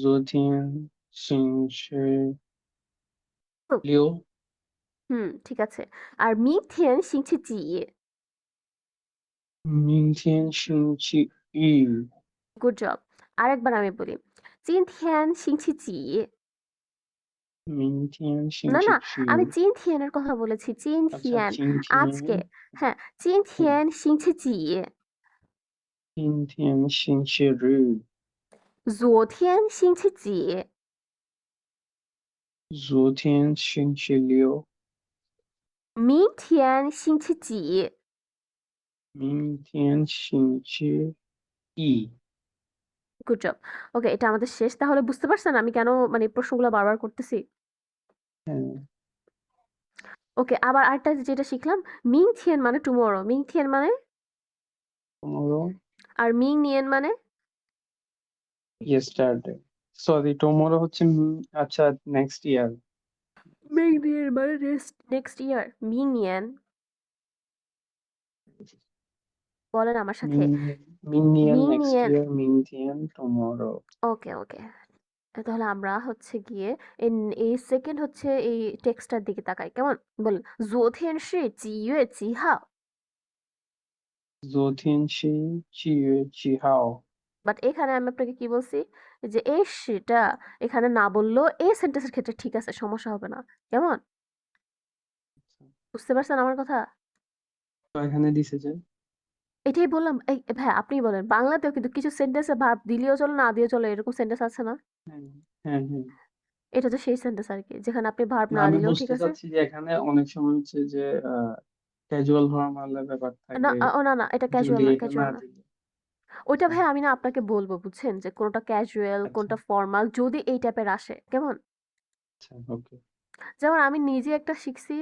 昨天星期六。হুম, ঠিক আছে। আর 明天星期几? 明天星期一。গুড জব। আরেকবার আমি বলি, 今天星期几? না না, আমি 明天星期几。今天এর কথা বলেছি। আচ্ছা 今天 আজকে। 今天。হ্যাঁ, হুম 今天星期几? 今天星期日。昨天星期几? 昨天星期六。明天星期几? 明天星期一。গুড জব। ওকে, এটা আমাদের শেষ। তাহলে বুঝতে পারছেন আমি কেন মানে প্রশ্নগুলো বারবার করতেছি? হ্যাঁ, ওকে, আবার আরেকটা যেটা শিখলাম, মিং থিয়েন মানে টুমরো, মিং থিয়েন মানে, 15 আর মিং নিয়েন মানে, ইয়েস্টারডে, সরি টুমরো হচ্ছে আচ্ছা নেক্সট ইয়ার। মিং নিয়েন মানে নেক্সট ইয়ার, মিং নিয়েন। বলেন আমার সাথে, মিনিয়ন মিং নেক্সট নিয়েন। ইয়ার, মিনথিয়ন টুমরো। ওকে ওকে, তাহলে আমরা হচ্ছে গিয়ে এই এই সেকেন্ড হচ্ছে এই টেক্সটটার দিকে তাকাই, কেমন? বলেন, 昨天是几月几号? 昨天是7月7号。বাট এখানে আমি আপনাকে কি বলছি, যে এই সেটা এখানে না বললেও এই সেন্টেন্সের ক্ষেত্রে ঠিক আছে, সমস্যা হবে না, কেমন? বুঝতে পারছেন আমার কথা? তো এখানে দিছে যে এটাই বললাম। এই ভাই আপনি বলেন, বাংলাতেও কিন্তু কিছু সেন্টেন্সে ভার্ব দিলেও চলে, না দিয়েও চলে, এরকম সেন্টেন্স আছে না? হ্যাঁ হ্যাঁ হ্যাঁ। এটা তো সেই সেন্টেন্স আর কি, যেখানে আপনি ভার্ব না না আমি দিলেও ঠিক বুঝতে আছে। চাচ্ছি যে এখানে অনেক সময় হচ্ছে যে ক্যাজুয়াল ফর্মালের ব্যাপার না থাকে, ও না না, এটা ক্যাজুয়াল যদি না, এটা না ক্যাজুয়াল না। দিলে। ওইটা আচ্ছা ভাই আমি না আপনাকে বলবো, বুঝছেন, যে কোনটা ক্যাজুয়াল আচ্ছা কোনটা ফর্মাল, যদি এই টাইপের আসে, কেমন? আচ্ছা ওকে। যেমন আমি নিজে একটা শিখছি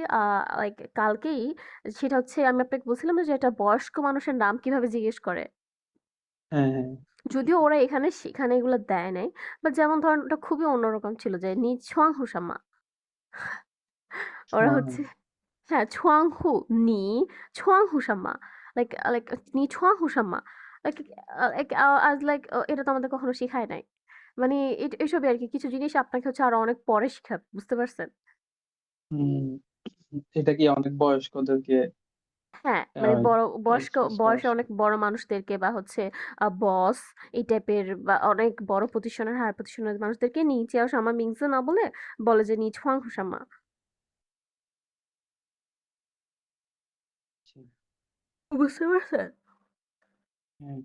লাইক কালকেই, সেটা হচ্ছে আমি আপনাকে বলছিলাম না যে একটা বয়স্ক মানুষের নাম কিভাবে জিজ্ঞেস করে। হ্যাঁ হ্যাঁ। যদিও ওরা এখানে সেখানে এগুলো দেয় নাই, বাট যেমন ধরেন ওটা খুবই অন্যরকম ছিল, যে নি ছোয়াং হুসাম্মা, ওরা ছোঁয়া। হচ্ছে, হ্যাঁ ছোয়াং হু, নি ছোয়াং হুসাম্মা, লাইক লাইক নি ছোয়াং হুসাম্মা, লাইক লাইক আজ লাইক এটা তো আমাদের কখনো শেখায় নাই। মানে এসবই আর কি, কিছু জিনিস আপনাকে হচ্ছে আরো অনেক পরে শিখাবে, বুঝতে পারছেন? হুম, এটা কি অনেক বয়স্কদেরকে হ্যাঁ, মানে বড় বয়স্ক, এক্সপ্রেস করা বয়সে অনেক বড় মানুষদেরকে, বা হচ্ছে বস এই টাইপের, বা অনেক বড় পজিশনের, হায়ার পজিশনের মানুষদেরকে নিচে সামা মিংসে না বলে, বলে যে নিচ হুয়াং হুসামা। শিখছে। বুঝতে পারছেন? হ্যাঁ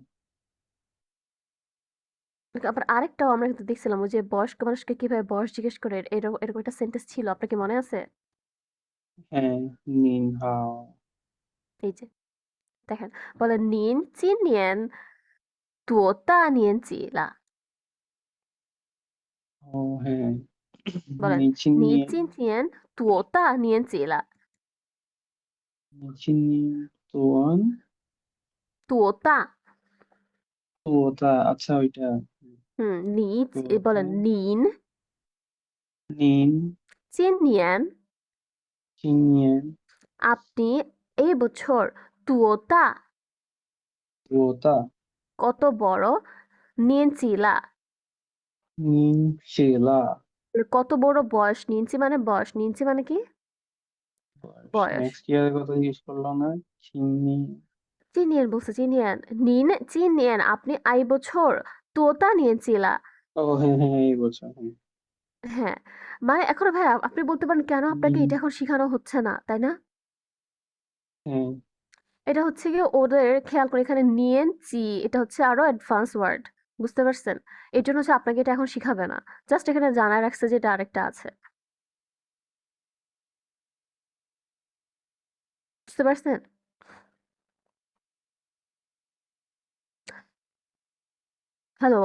আবার আরেকটাও আমরা কিন্তু দেখছিলাম, ওই যে বয়স্ক মানুষকে কিভাবে বয়স জিজ্ঞেস করে, এরকম এরকম একটা সেন্টেন্স ছিল, আপনার কি মনে আছে? হ্যাঁ, নিন হাও। এই যে দেখেন, বলে নিন চিন নিয়েন তোতা নিয়েন চিলা, ও হ্যাঁ, বলেন নিচিন নি নিয়ে, চিন নিয়েন তোতা নিয়েন চিলা, নিচিন নিয়ে তোয়ান। তোতা। তোতা, আচ্ছা ওইটা। হুম, নিচ তোতা, বলেন নিন নিন চিন নিয়েন, চিনিয়েন, আপনি এই বছর তুওতা তোতা, কত বড়, নিয়েনচিলা নিন শেলা। কত বড় বয়স, নিয়েনচি মানে বয়স, নিয়েনচি মানে কি? বয়স বয়স। নেক্সট ইয়ারের কথা জিজ্ঞেস করলো না? চিনি। চিনিয়েন বলছে, চিনিয়েন, নিন চিনিয়েন, আপনি এই বছর তোতা নিয়েনচিলা। ও হ্যাঁ হ্যাঁ, এই বছর হ্যাঁ। হ্যাঁ, মানে এখন ভাই আপনি বলতে পারেন কেন আপনাকে নিন, এটা এখন শেখানো হচ্ছে না, তাই না? হ্যাঁ এটা হচ্ছে গিয়ে ওদের খেয়াল করে, এখানে নিয়েনচি এটা হচ্ছে আরো অ্যাডভান্স ওয়ার্ড, বুঝতে পারছেন? এর জন্য হচ্ছে আপনাকে এটা এখন শিখাবে না, জাস্ট এখানে জানায় রাখছে যে এটা আরেকটা আছে, বুঝতে পারছেন? হ্যালো?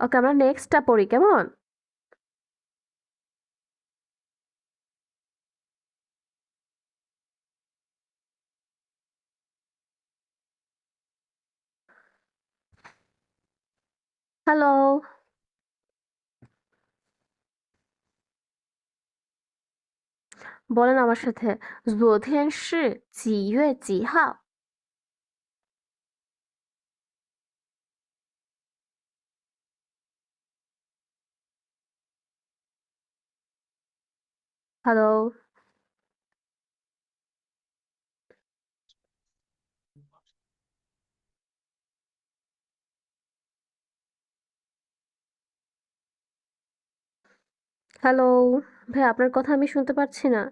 ওকে, আমরা নেক্সটটা পড়ি, কেমন? হ্যালো? বলেন আমার সাথে, 昨天是几月几号? হ্যালো? হ্যালো? ভাই আপনার কথা আমি শুনতে পাচ্ছি না।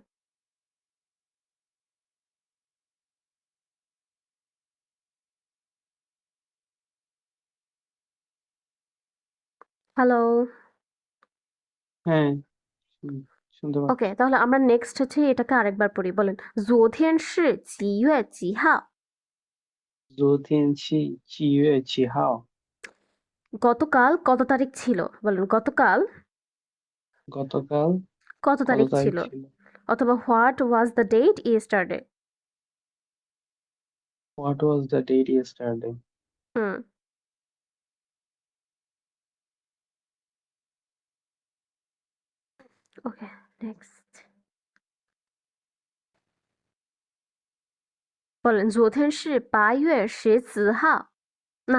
হ্যালো? হ্যাঁ, শুনতে পাচ্ছি। ওকে, তাহলে আমরা নেক্সট হচ্ছে এটাকে আরেকবার পড়ি। বলেন 昨天是几月几号？昨天是几月几号？ গতকাল কত তারিখ ছিল? বলেন গতকাল গতকাল কত কত তারিখ তারিখ ছিল? ছিল? অথবা what was the date yesterday? What was the date yesterday? হুম, ওকে, নেক্সট বলেন 昨天是8月14号，那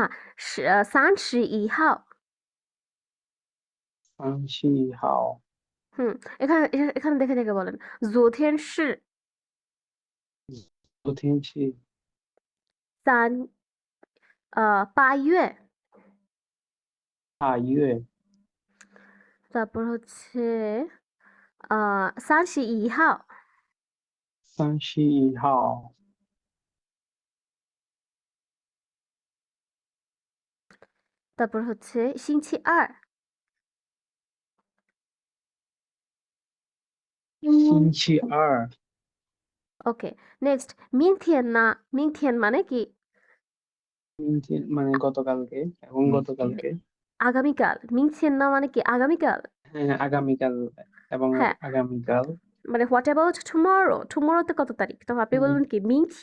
31号。 3月1号。হুম, এখানে দেখে দেখে বলেন 昨天是昨天是38月， 8月তারপর হচ্ছে 31号， 3月1号。তারপর হচ্ছে 星期二。星期二。 ওকে, নেক্সট 明天না, 明天মানে কি? মানে গতকালকে এবং গতকালকে। আগামীকাল। 明天না মানে কি? আগামীকাল। হ্যাঁ, আগামীকাল এবং হ্যাঁ, আগামীকাল। মানে হোয়াট অ্যাবাউট টুমরো? টুমরোতে কত তারিখ? তো আপনি হুম, বলবেন কি 明天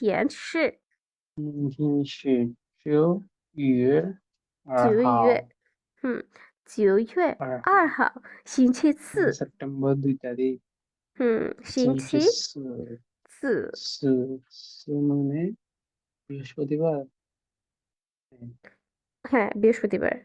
是明天是9月2号。 9月，9月2号，星期四， সেপ্টেম্বর 2 তারিখ। 星期 4。 মানে বৃহস্পতিবার। হ্যাঁ, বৃহস্পতিবার।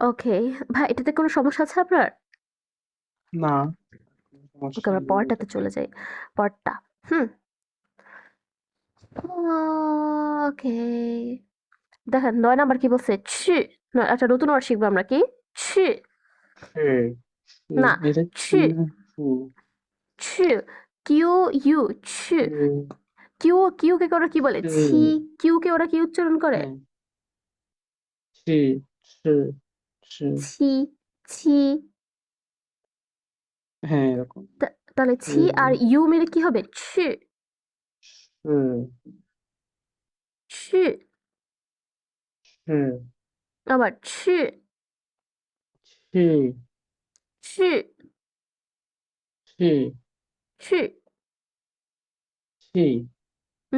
ওকে, ভাই এটাতে কোনো সমস্যা আছে আপনার? না, ওকে, সমস্যা আমরা নেই পরেরটাতে এটাতে। চলে যাই। পরেরটা। ওকে, দেখেন 9 নাম্বার কি বলছে? ছি। একটা নতুন ওয়ার্ড শিখবো আমরা, কি? ছি। সে না, এটা কি ছি, না? ছি, কিউ ইউ, ছি। কিউ কে ওরা কি বলে? ছি। কিউ কে ওরা কি উচ্চারণ করে? হ্যাঁ, সে সে সে ছি, ছি। হ্যাঁ, এরকম। তাহলে ছি আর ইউ মিলে কি হবে? ছি, ছি। আবার ছি, ছি, ছি।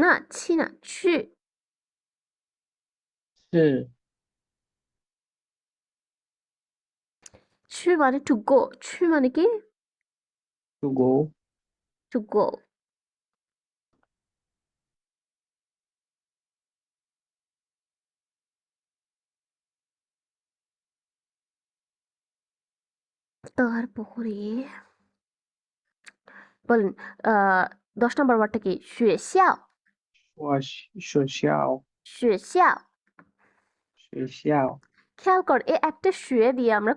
না, ছি না, ছি। ছি মানে টু গো। ছি মানে কি? to go. To go. তারপরে বলেন 10 নম্বর ওয়ার্ডটা কি? 学校，学校। 学校 খেয়াল কর, এই একটা শুয়ে দিয়ে আমরা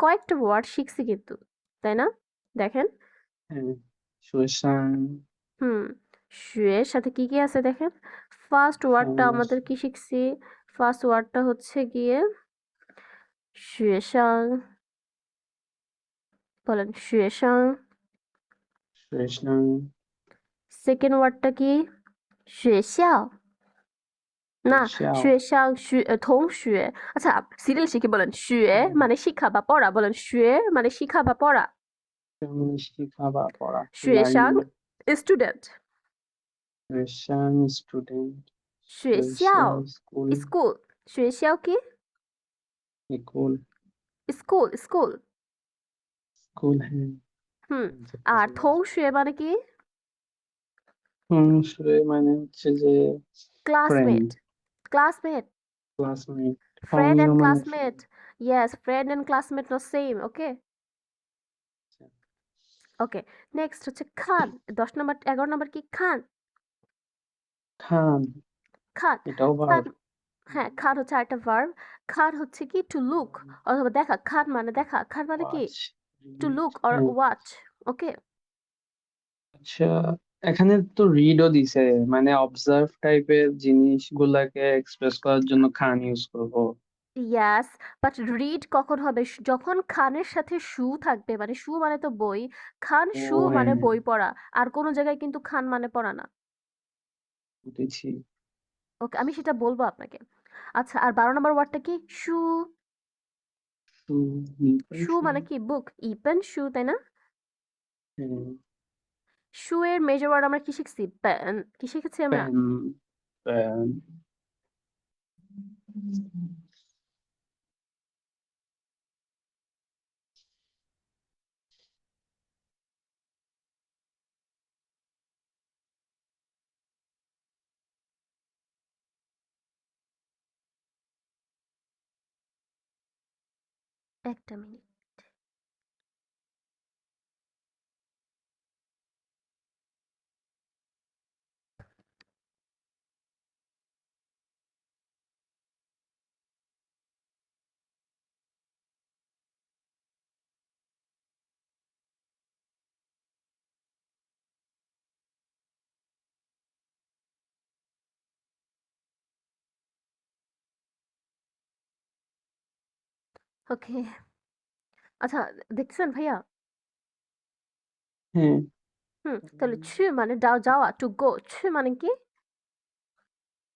কয়েকটা ওয়ার্ড শিখছি কিন্তু, তাই না? দেখেন, 学生 হুম, শুয়ের সাথে কি কি আছে দেখেন। ফার্স্ট ওয়ার্ডটা আমাদের কি শিখছি? ফার্স্ট ওয়ার্ডটা হচ্ছে গিয়ে 学生, বলেন 学生。学生 সেকেন্ড ওয়ার্ডটা কি? 学校, না, 学校 学校同学। আচ্ছা, সিরিয়াল শিখে বলেন 学 মানে শিক্ষা বা পড়া, বলেন 学 মানে শিক্ষা বা পড়া। শিক্ষা বা পড়া 学生 learning student, 学生 student 学学校生 school school, 学校কি? school school, school. school হ্যাঁ হুম, আর 同学মানে কি? মানে হচ্ছে যে classmate, friend classmate, classmate friend friend and মানে classmate. Yes, friend and classmate not same, okay? Okay, next হচ্ছে খান। 10 নাম্বার 11 নাম্বার কি? খান। খান খান এটাও খান ভার্ব। হ্যাঁ, খান হচ্ছে আরেকটা ভার্ব। খান হচ্ছে কি? টু লুক অথবা দেখা। খান মানে দেখা। খান মানে কি? Watch, to read. Look or হ্যাঁ, ওয়াচ। ওকে? আচ্ছা, এখানে তো রিডও দিছে, মানে অবজার্ভ টাইপের জিনিসগুলাকে এক্সপ্রেস করার জন্য খান ইউজ করবো। ইয়াস, বাট রিড কখন হবে? যখন খানের সাথে শু থাকবে, মানে শু মানে তো বই। খান ও শু মানে হ্যাঁ, বই পড়া। আর কোনো জায়গায় কিন্তু খান মানে পড়া না। বুঝেছি। ওকে, আমি সেটা বলবো আপনাকে। আচ্ছা, আর 12 নম্বর ওয়ার্ডটা কি? শু। শু, নিপল শু শু। মানে কি? বুক। ইপেন শু, তাই না? হ্যাঁ, শু এর মেজর ওয়ার্ড আমরা কি শিখছি? পেন। কি শিখেছি আমরা? Pan, pan. একটা মিনিট। ওকে। আচ্ছা, দেখতেছেন ভাইয়া? হ্যাঁ, তাহলে ছু মানে যাওয়া, টু গো। ছু মানে কি?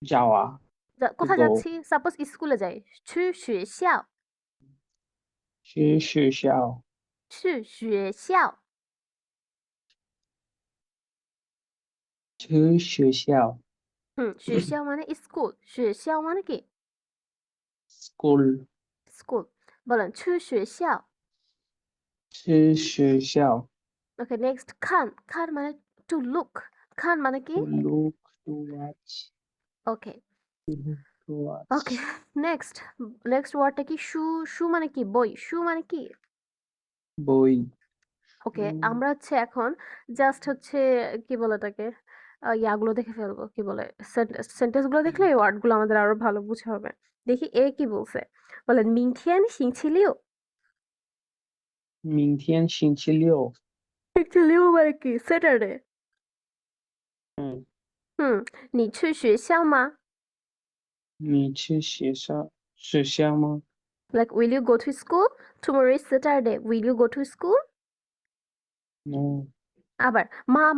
যাওয়া, টু কোথায় গো। যাচ্ছি? সাপোজ স্কুলে যাই। ছু 学校。去学校，去学校。去学校学校মানে স্কুল। 学校মানে কি?，school，স্কুল। বলেন 去学校。去学校 ওকে, নেক্সট খান। খান মানে টু লুক। খান মানে কি?，to look, to watch, okay. to look, to okay, watch, next. Next ওয়ার্ডটা কি? শু। শু মানে কি? বই। শু মানে কি? বই, ওকে, শু, আমরা হচ্ছে এখন জাস্ট হচ্ছে কি বলে এটাকে? ইয়াগুলো দেখে ফেলবো। কি বলে? সেন্টেন্স গুলো দেখলে এই ওয়ার্ড গুলো আমাদের আরো ভালো বুঝা হবে। দেখি এ কি বলছে। বলেন 明天星期六。明天星期六，星期六মানে কি? Saturday. 嗯，你去学校吗你去学校吗？Like, will you go to school? Tomorrow is Saturday. Will you go to school? ？No，আবার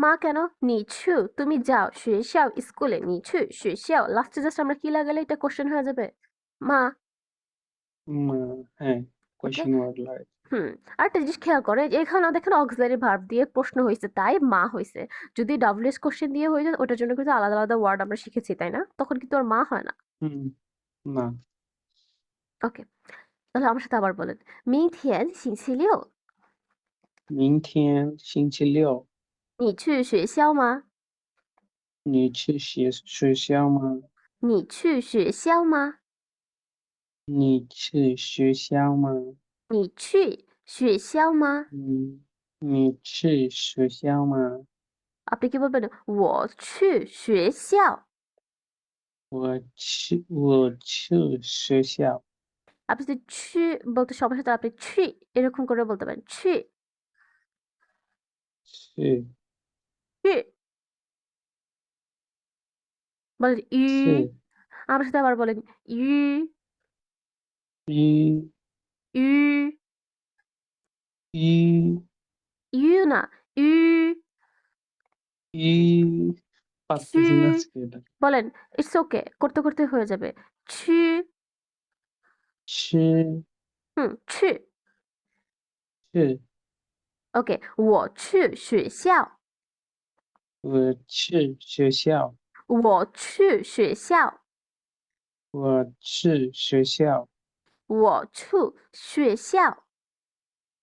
মা কেন? 你去 তুমি যাও, 学校 স্কুলে, 你去学校লাস্টে জাস্ট আমরা কি লাগালে এটা কোশ্চেন হয়ে যাবে? মা। হ্যাঁ, ওকে? question word লাগে। আরেকটা জিনিস খেয়াল করে যে এখানেও দেখেন অক্সিলারি ভার্ব দিয়ে প্রশ্ন হয়েছে তাই মা হয়েছে। যদি ডব্লিউএস কোশ্চেন দিয়ে হয়ে যায় ওটার জন্য কিন্তু আলাদা আলাদা ওয়ার্ড আমরা শিখেছি, তাই না? তখন কিন্তু আর মা হয় না। হুম, না, ওকে, তাহলে আমার সাথে আবার বলেন 明天星期六明天星期六，你去学校吗？你去学校吗？你去学校吗？你去学校吗？你去学校吗？你去学校吗？আপনি কি বলবেন? 我去学校。我去学校，আপনি যদি去বলতে সবার সাথে আপনি去এরকম করে বলতে পারেন।去去去বলেন ই।去আমার সাথে আবার বলেন ই一ই一ইউ না ই一，ছি পারতেছি না আজকে এটা। বলেন। ইটস ওকে, করতে করতে হয়ে যাবে। ছি去去去，ওকে, 我去学校。我去学校，我去学校。我去学校，我去学校。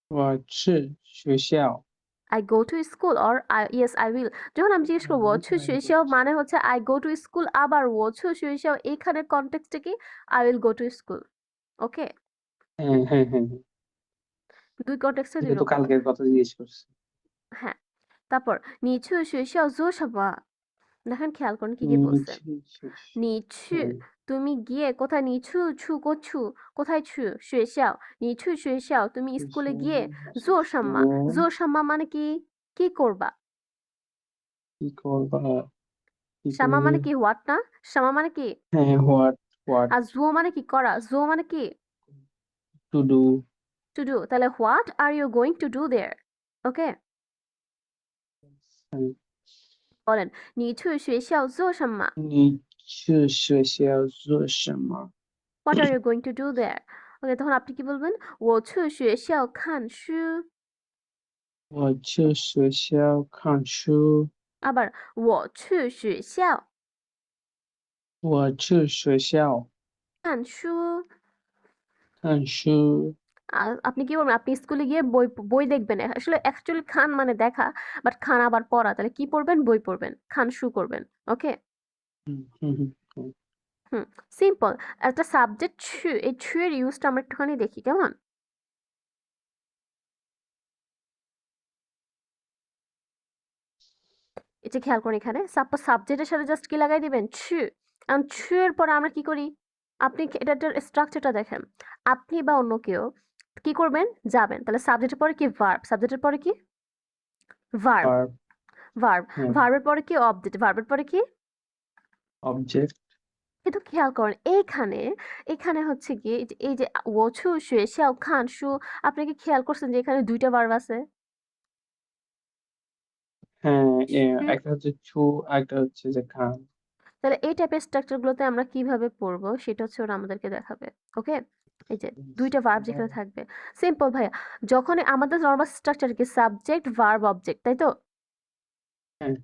我去学校。I go to school or yes I will. যখন আমি জিজ্ঞেস করবো 我去学校মানে হচ্ছে I go to school, আবার 我去学校এখানের কনটেক্সটে কি? I will go to school. ওকে? হ্যাঁ হ্যাঁ হ্যাঁ হ্যাঁ। দুই কনটেক্সটে দুই এটা তো রকম। কালকের কথা জিজ্ঞেস করছে। তারপর 你去学校做什么 দেখেন খেয়াল করুন কি বলছে নিচে শেষ 你去 তুমি গিয়ে কোথায় 你去过去কোথায়去学校你去学校তুমি স্কুলে গিয়ে 做什么做什么মানে কি করবা কি করবা কি শামা করবে মানে কি হোয়াট না শামা মানে কি হ্যাঁ হোয়াট আর জো মানে কি করা জো মানে কি টু ডু টু ডু তাহলে what are you going to do there okay বলেন 你去学校做什么你去学校做什么 what are you going to do there ওকে তখন আপনি কি বলবেন 我去学校看书我去学校看书আবার 我去学校我去学校看书看书 আপনি কি বলবেন আপনি স্কুলে গিয়ে বই দেখবেন আসলে অ্যাকচুয়ালি খান মানে দেখা বাট খান আবার পড়া তাহলে কি পড়বেন বই পড়বেন খান শু করবেন ওকে হুম হুম হুম হুম সিম্পল একটা সাবজেক্ট ছু এই ছু এর ইউজটা আমরা একটুখানি দেখি কেমন এটা খেয়াল করুন এখানে সাপোজ সাবজেক্টের সাথে জাস্ট কি লাগাই দিবেন ছু এখন ছু এর পরে আমরা কি করি আপনি এটার স্ট্রাকচারটা দেখেন আপনি বা অন্য কেউ কি করবেন যাবেন তাহলে সাবজেক্টের পরে কি ভার্ব সাবজেক্টের পরে কি ভার্ব verb ভার্ব হ্যাঁ ভার্বের পরে কি অবজেক্ট ভার্বের পরে কি object কিন্তু খেয়াল করেন এখানে হচ্ছে গিয়ে এই যে 我去学校看书আপনি কি খেয়াল করছেন যে এখানে দুইটা ভার্ব আছে হ্যাঁ ছু একটা হচ্ছে ছু একটা হচ্ছে যে খান তাহলে এই টাইপের স্ট্রাকচার গুলোতে আমরা কিভাবে পড়বো সেটা হচ্ছে ওরা আমাদেরকে দেখাবে ওকে এই যে দুইটা ভার্ব যেখানে থাকবে সিম্পল ভাইয়া যখন আমাদের নর্মাল স্ট্রাকচার কি সাবজেক্ট ভার্ব অবজেক্ট তাই তো হ্যাঁ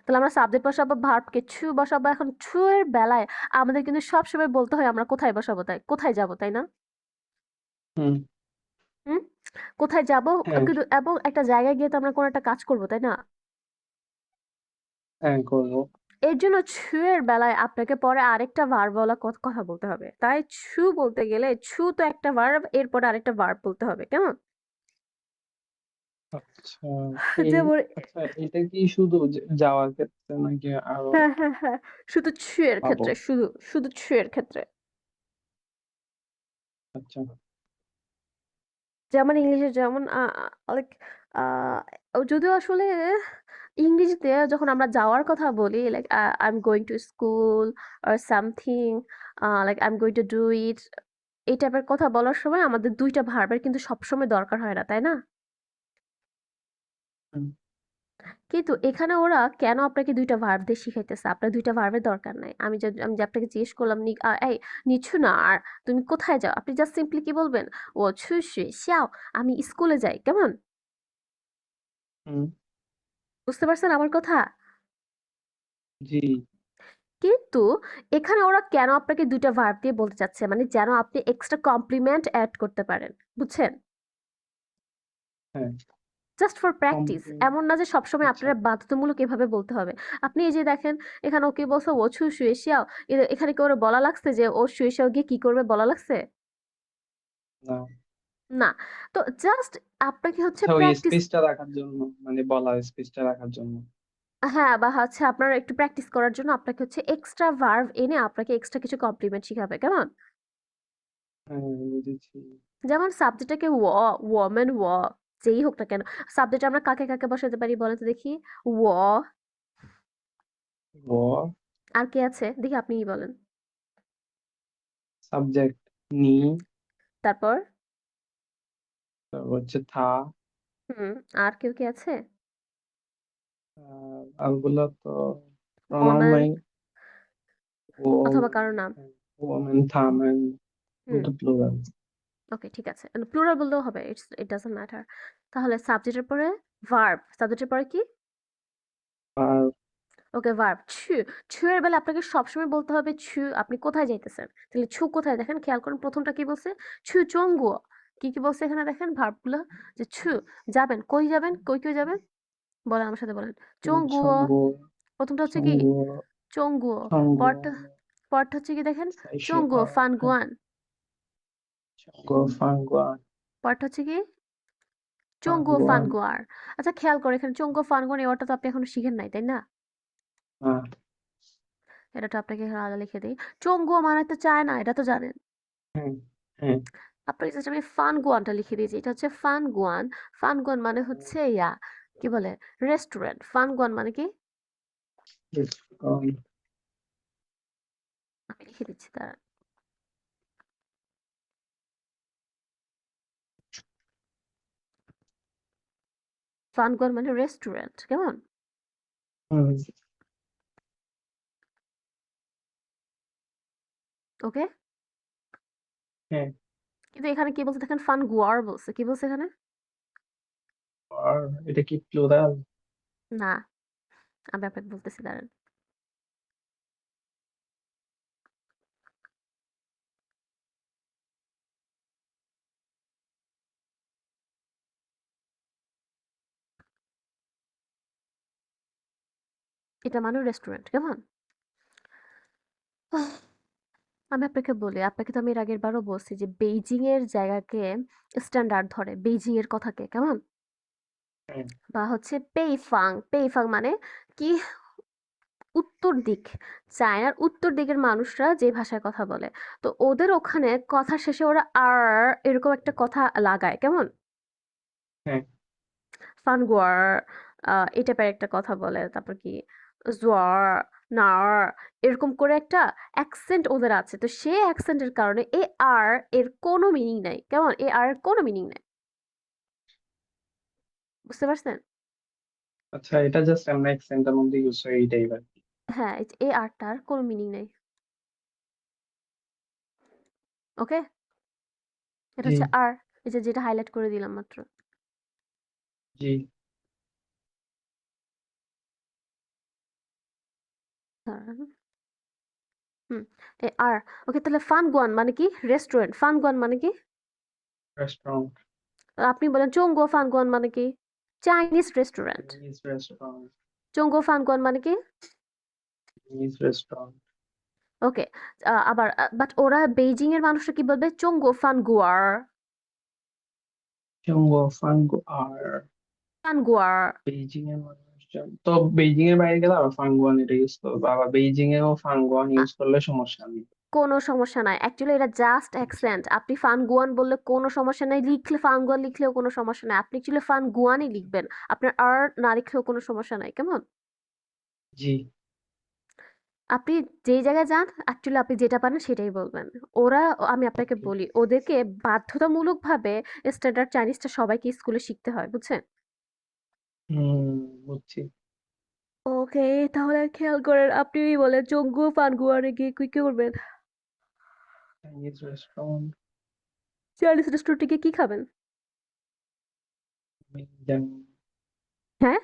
তাহলে আমরা সাবজেক্ট বসাবো ভার্বকে ছু বসাবো এখন ছু এর বেলায় আমাদের কিন্তু সবসময় বলতে হয় আমরা কোথায় বসাবো তাই কোথায় যাব তাই না হুম হুম কোথায় যাব হ্যাঁ কিন্তু এবং একটা জায়গায় গিয়ে তো আমরা কোনো একটা কাজ করবো তাই না হ্যাঁ করবো এর জন্য ছু এর বেলায় আপনাকে পরে আরেকটা ভার্ব ওয়ালা কথা বলতে হবে তাই ছু বলতে গেলে ছু তো একটা ভার্ব এরপরে আরেকটা ভার্ব বলতে হবে কেমন আচ্ছা এই যেমন আচ্ছা এটা কি শুধু যাওয়ার ক্ষেত্রে নাকি আরো হ্যাঁ শুধু ছু এর পাবো ক্ষেত্রে শুধু ছু এর ক্ষেত্রে আচ্ছা যেমন ইংলিশে যেমন লাইক যদিও আসলে ইংরেজিতে যখন আমরা যাওয়ার কথা বলি like I am going to school আর something like I am going to do it এই টাইপের কথা বলার সময় আমাদের দুইটা ভার্বের কিন্তু সবসময় দরকার হয় না তাই না হুম, কিন্তু এখানে ওরা কেন আপনাকে দুইটা ভার্ব দিয়ে শিখাইতেছে আপনার দুইটা ভার্বের দরকার নাই আমি যে আপনাকে জিজ্ঞেস করলাম এই নিচ্ছু না আর তুমি কোথায় যাও আপনি জাস্ট সিম্পলি কি বলবেন ও ছু শাও আমি স্কুলে যাই কেমন হুম, বুঝতে পারছেন আমার কথা জি কিন্তু এখানে ওরা কেন আপনাকে দুইটা ভার্ব দিয়ে বলতে চাচ্ছে মানে যেন আপনি এক্সট্রা কমপ্লিমেন্ট অ্যাড করতে পারেন বুঝছেন হ্যাঁ জাস্ট ফর প্র্যাকটিস compliment এমন না যে সবসময় আচ্ছা আপনার বাধ্যতামূলক এভাবে বলতে হবে আপনি এই যে দেখেন এখানে ওকে বলছে ও ছু শুয়ে শিয়াও এখানে কি ওরা বলা লাগছে যে ও শুয়ে শিয়াও গিয়ে কি করবে বলা লাগছে না না তো জাস্ট আপনাকে হচ্ছে আচ্ছা ওই প্র্যাকটিস স্পেসটা রাখার জন্য মানে বলার স্পেসটা রাখার জন্য হ্যাঁ বা হচ্ছে আপনার একটু প্র্যাকটিস করার জন্য আপনাকে হচ্ছে এক্সট্রা ভার্ভ এনে আপনাকে এক্সট্রা কিছু কমপ্লিমেন্ট শিখাবে কেমন হ্যাঁ বুঝেছি যেমন সাবজেক্টটাকে ওমেন যেই হোক না কেন সাবজেক্ট আমরা কাকে কাকে বসাতে পারি বলে তো দেখি ও ও আর কে আছে দেখি আপনিই বলেন সাবজেক্ট নি তারপর তারপর হচ্ছে থা হুম আর কেউ কি আছে ওগুলো তো প্রনাউন ওমেন নাই অথবা কারো নাম ওমেন থামেন হুম তো প্লুরাল ওকে ঠিক আছে প্লুরাল বললেও হবে ইট ডাজন্ট ম্যাটার তাহলে সাবজেক্টের পরে ভার্ব সাবজেক্টের পরে কি আর ওকে ভার্ব ছু এর বেলা আপনাকে সবসময় বলতে হবে ছু আপনি কোথায় যাইতেছেন তাহলে ছু কোথায় দেখেন খেয়াল করুন প্রথমটা কি বলছে ছু চঙ্গুয়া কি বলছে এখানে দেখেন ভার্বগুলো যে ছু যাবেন কই যাবেন বলেন আমার সাথে বলেন চঙ্গুয়া 청구 প্রথমটা হচ্ছে কি 청구 চঙ্গুয়া 청구 পরটা পরটা হচ্ছে কি দেখেন চঙ্গুয়া 사이시가 ফানগুয়ান 청구 판관 পরটা হচ্ছে কি চঙ্গুও ফানগুয়ান। ফানগুয়ার। আচ্ছা খেয়াল করে এখানে চঙ্গুও ফানগুয়ার এই ওয়ার্ডটা তো আপনি এখনো শিখেন নাই তাই না? হ্যাঁ এটা তো আপনাকে এখানে আলাদা লিখে দিই। চঙ্গুও মানে তো চায় না, এটা তো জানেন। হ্যাঁ হ্যাঁ। আপনাকে জাস্ট আমি ফানগুয়ানটা লিখে দিয়েছি। এটা হচ্ছে ফানগুয়ান। ফানগুয়ান মানে হচ্ছে কি বলে, রেস্টুরেন্ট। ফানগুয়ান মানে কি? রেস্টুরেন্ট। আমি লিখে দিচ্ছি দাঁড়ান। ফানগুয়ান মানে রেস্টুরেন্ট, কেমন? হুম, ওকে? হ্যাঁ। কিন্তু এখানে কি বলছে দেখেন, ফানগুয়ার বলছে। কি বলছে এখানে? আর এটা কি প্লুরাল? না, আমি আপনাকে বলতেছি দাঁড়ান। এটা মানে রেস্টুরেন্ট, কেমন? আহ, আমি আপনাকে বলি, আপনাকে তো আমি এর আগের বারও বলছি যে বেইজিং এর জায়গাকে স্ট্যান্ডার্ড ধরে, বেইজিং এর কথাকে, কেমন? হ্যাঁ বা হচ্ছে পেইফাং। পেইফাং মানে কি? উত্তর দিক। চায়নার উত্তর দিকের মানুষরা যে ভাষায় কথা বলে, তো ওদের ওখানে কথা শেষে ওরা আর এরকম একটা কথা লাগায়, কেমন? হ্যাঁ। ফানগুয়ার, এই টাইপের একটা কথা বলে। তারপর কি জোয়ার, নার, এরকম করে একটা অ্যাকসেন্ট ওদের আছে। তো সেই অ্যাকসেন্টের কারণে এ আর এর কোনো মিনিং নাই, কেমন? এ আর এর কোনো মিনিং নাই, বুঝতে পারছেন? আচ্ছা, এটা জাস্ট আমরা অ্যাকসেন্টের মধ্যে ইউজ হয় এই টাইপের। হ্যাঁ, এই যে এ আরটার কোনো মিনিং নাই। ওকে, এটা জি হচ্ছে আর, এই যে যেটা হাইলাইট করে দিলাম মাত্র। জি। দাঁড়ান। হুম, এ আর। ওকে, তাহলে ফানগুয়ান মানে কি? রেস্টুরেন্ট। ফানগুয়ান মানে কি? রেস্টুরেন্ট। আর আপনি বলেন চোংগো ফানগুয়ান মানে কি? Chinese restaurant. Chinese restaurant. চোংগো ফানগুয়ান মানে কি? Chinese restaurant. ওকে, আবার বাট ওরা বেইজিং এর মানুষরা কি বলবে? চোংগো ফানগুয়ার। চুঙ্গো ফানগো আর ফানগুয়ার। বেইজিং এর মানুষজন তো বেইজিং এর বাইরে গেলে আবার ফাঙ্গুয়ান এটা ইউজ করবো, আবার বেইজিং এও ফাঙ্গুয়ান আ, ইউজ করলে সমস্যা নেই। কোনো সমস্যা নাই, অ্যাকচুয়ালি এটা জাস্ট আচ্ছা। অ্যাকসেন্ট। আপনি ফানগুয়ান বললে কোনো সমস্যা নাই, লিখলে ফানগুয়ান লিখলেও কোনো সমস্যা নাই। আপনি অ্যাকচুয়ালি ফানগুয়ানই আচ্ছা। লিখবেন, আপনার আর না লিখলেও কোনো সমস্যা নাই, কেমন? জি। আপনি যেই জায়গায় যান, অ্যাকচুয়ালি আপনি যেটা পারেন সেটাই বলবেন। ওরা, আমি আপনাকে ওকে। বলি, ওদেরকে বাধ্যতামূলকভাবে স্ট্যান্ডার্ড চাইনিজটা সবাইকে স্কুলে শিখতে হয়, বুঝছেন? হুম, বুঝছি। ওকে, তাহলে খেয়াল করেন, আপনি বলেন চঙ্গু ফানগুয়ানে গিয়ে কি কি করবেন? Chinese restaurant. চাইনিজ রেস্টুরেন্টে গিয়ে কি খাবেন? যেমন হ্যাঁ,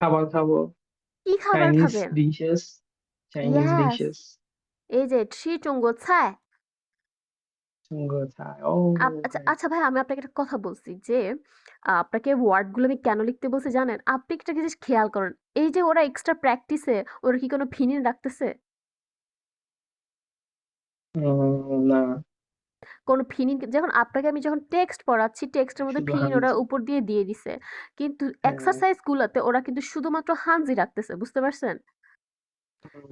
খাবার খাবো। কি খাবার চাইনিজ খাবেন? ডিশেস। Chinese yes, dishes. এই যে ছি চঙ্গো ছাই। চুঙ্গো থাই। ও আচ্ছা রাইট। আচ্ছা ভাই, আমি আপনাকে একটা কথা বলছি যে আপনাকে ওয়ার্ডগুলো আমি কেন লিখতে বলছি জানেন? আপনি একটা জিনিস খেয়াল করেন, এই যে ওরা এক্সট্রা প্র্যাকটিসে ওরা কি কোনো ফিনিং রাখতেছে? না, কোনো ফিনিং, যখন আপনাকে আমি যখন টেক্সট পড়াচ্ছি, টেক্সটের মধ্যে শুধু ফিনিং ওরা হানজি। উপর দিয়ে দিয়ে দিছে। কিন্তু হ্যাঁ। এক্সারসাইজ গুলাতে ওরা কিন্তু শুধুমাত্র হানজি রাখতেছে, বুঝতে পারছেন?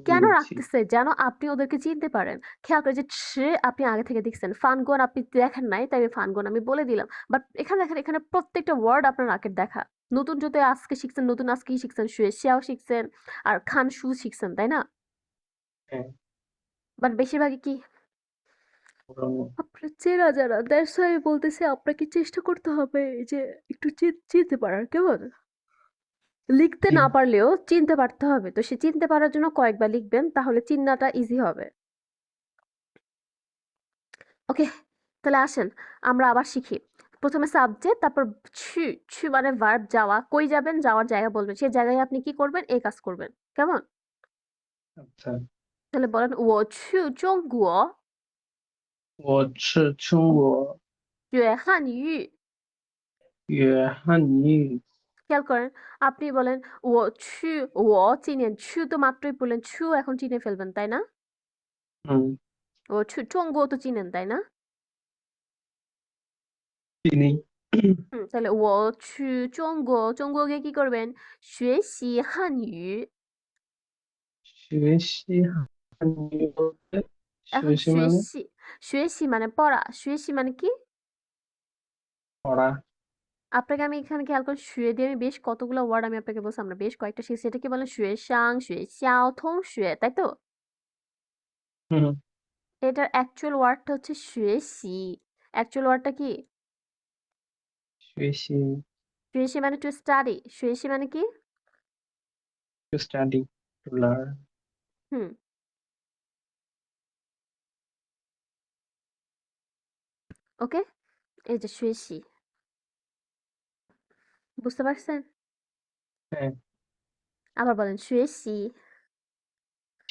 কেন বুঝছি। রাখতেছে? যেন আপনি ওদেরকে চিনতে পারেন। খেয়াল করে যে সে, আপনি আগে থেকে দেখছেন। ফানগন আপনি দেখেন নাই, তাই আমি ফানগন আমি বলে দিলাম। বাট এখানে দেখেন, এখানে প্রত্যেকটা ওয়ার্ড আপনার নাকের দেখা। নতুন যদি আজকে শিখছেন, নতুন আজকেই শিখছেন, শুয়ে শিয়াও শিখছেন, আর খান শু শিখছেন, তাই না? হ্যাঁ। বাট বেশিরভাগই কি পুরনো। আপনার চেনা জানা। দ্যাটস ওয়াই আমি বলতেছি আপনাকে চেষ্টা করতে হবে এই যে একটু চিনতে পারার, কেমন? লিখতে জি। না পারলেও চিনতে পারতে হবে। তো সে চিনতে পারার জন্য কয়েকবার লিখবেন, তাহলে চিন্নাটা ইজি হবে। ওকে, তাহলে আসেন আমরা আবার শিখি। প্রথমে সাবজেক্ট, তারপর ছু। ছু মানে ভার্ব, যাওয়া। কই যাবেন? যাওয়ার জায়গা বলবেন। সেই জায়গায় আপনি কি করবেন? এই কাজ করবেন, কেমন? আচ্ছা। তাহলে বলেন 我去中国我是中国学汉语। 约翰尼。খেয়াল করেন, আপনি বলেন চিনেন, ছু তো মাত্রই বললেন, ছু এখন চিনে ফেলবেন, তাই না? হুম। 中国তো চিনেন, তাই না? চিনি। তাহলে 我去中国 中国কে কি করবেন 学习汉语 学习 হানি বলতে এখন 学习মানে 学习মানে পড়া 学习মানে কি পড়া। আপনাকে আমি এখানে খেয়াল করেন 学 দিয়ে আমি বেশ কতগুলো ওয়ার্ড আমি আপনাকে বলছি আমরা বেশ কয়েকটা শিখছি এটাকে বলে 学商学校同学তাই তো হুম, এটার অ্যাকচুয়াল ওয়ার্ডটা হচ্ছে 学习অ্যাকচুয়াল ওয়ার্ডটা কি 学习 学习মানে টু স্টাডি 学习মানে কি to study to learn। হুম ওকে এই যে 学习 বুঝতে পারছেন হ্যাঁ, আবার বলেন 学习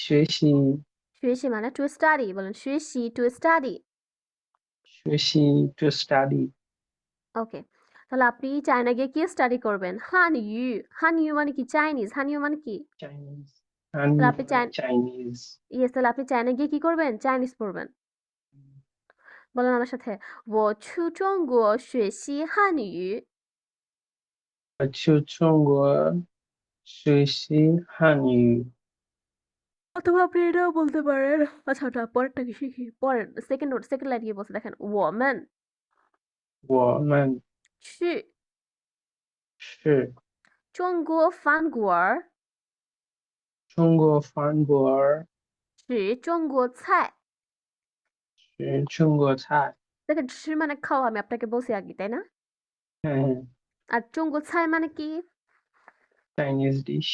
学习学习মানে টু স্টাডি বলেন 学习 টু স্টাডি 学习 to study ওকে তাহলে আপনি চায়না গিয়ে কি স্টাডি করবেন হানইউ হানইউ মানে কি চাইনিজ হানইউ মানে কি Chinese। তাহলে হানি আপনি মানে চাইনিজ। ইয়েস তাহলে আপনি চায়না গিয়ে কি করবেন চাইনিজ পড়বেন বলেন আমার সাথে 我去中国学习汉语我去中国学习汉语。অথবা আপনি এটাও বলতে পারেন আচ্ছা ওটা পরেরটা কি শিখি পরের সেকেন্ড লাইন কি বলছে দেখেন 我们我们去是中国饭馆儿中国饭馆儿，吃中国菜是中国菜。দেখেন吃মানে খাওয়া আমি আপনাকে বলছি আগে তাই না হ্যাঁ, আর 中国菜মানে কি চাইনিজ ডিশ।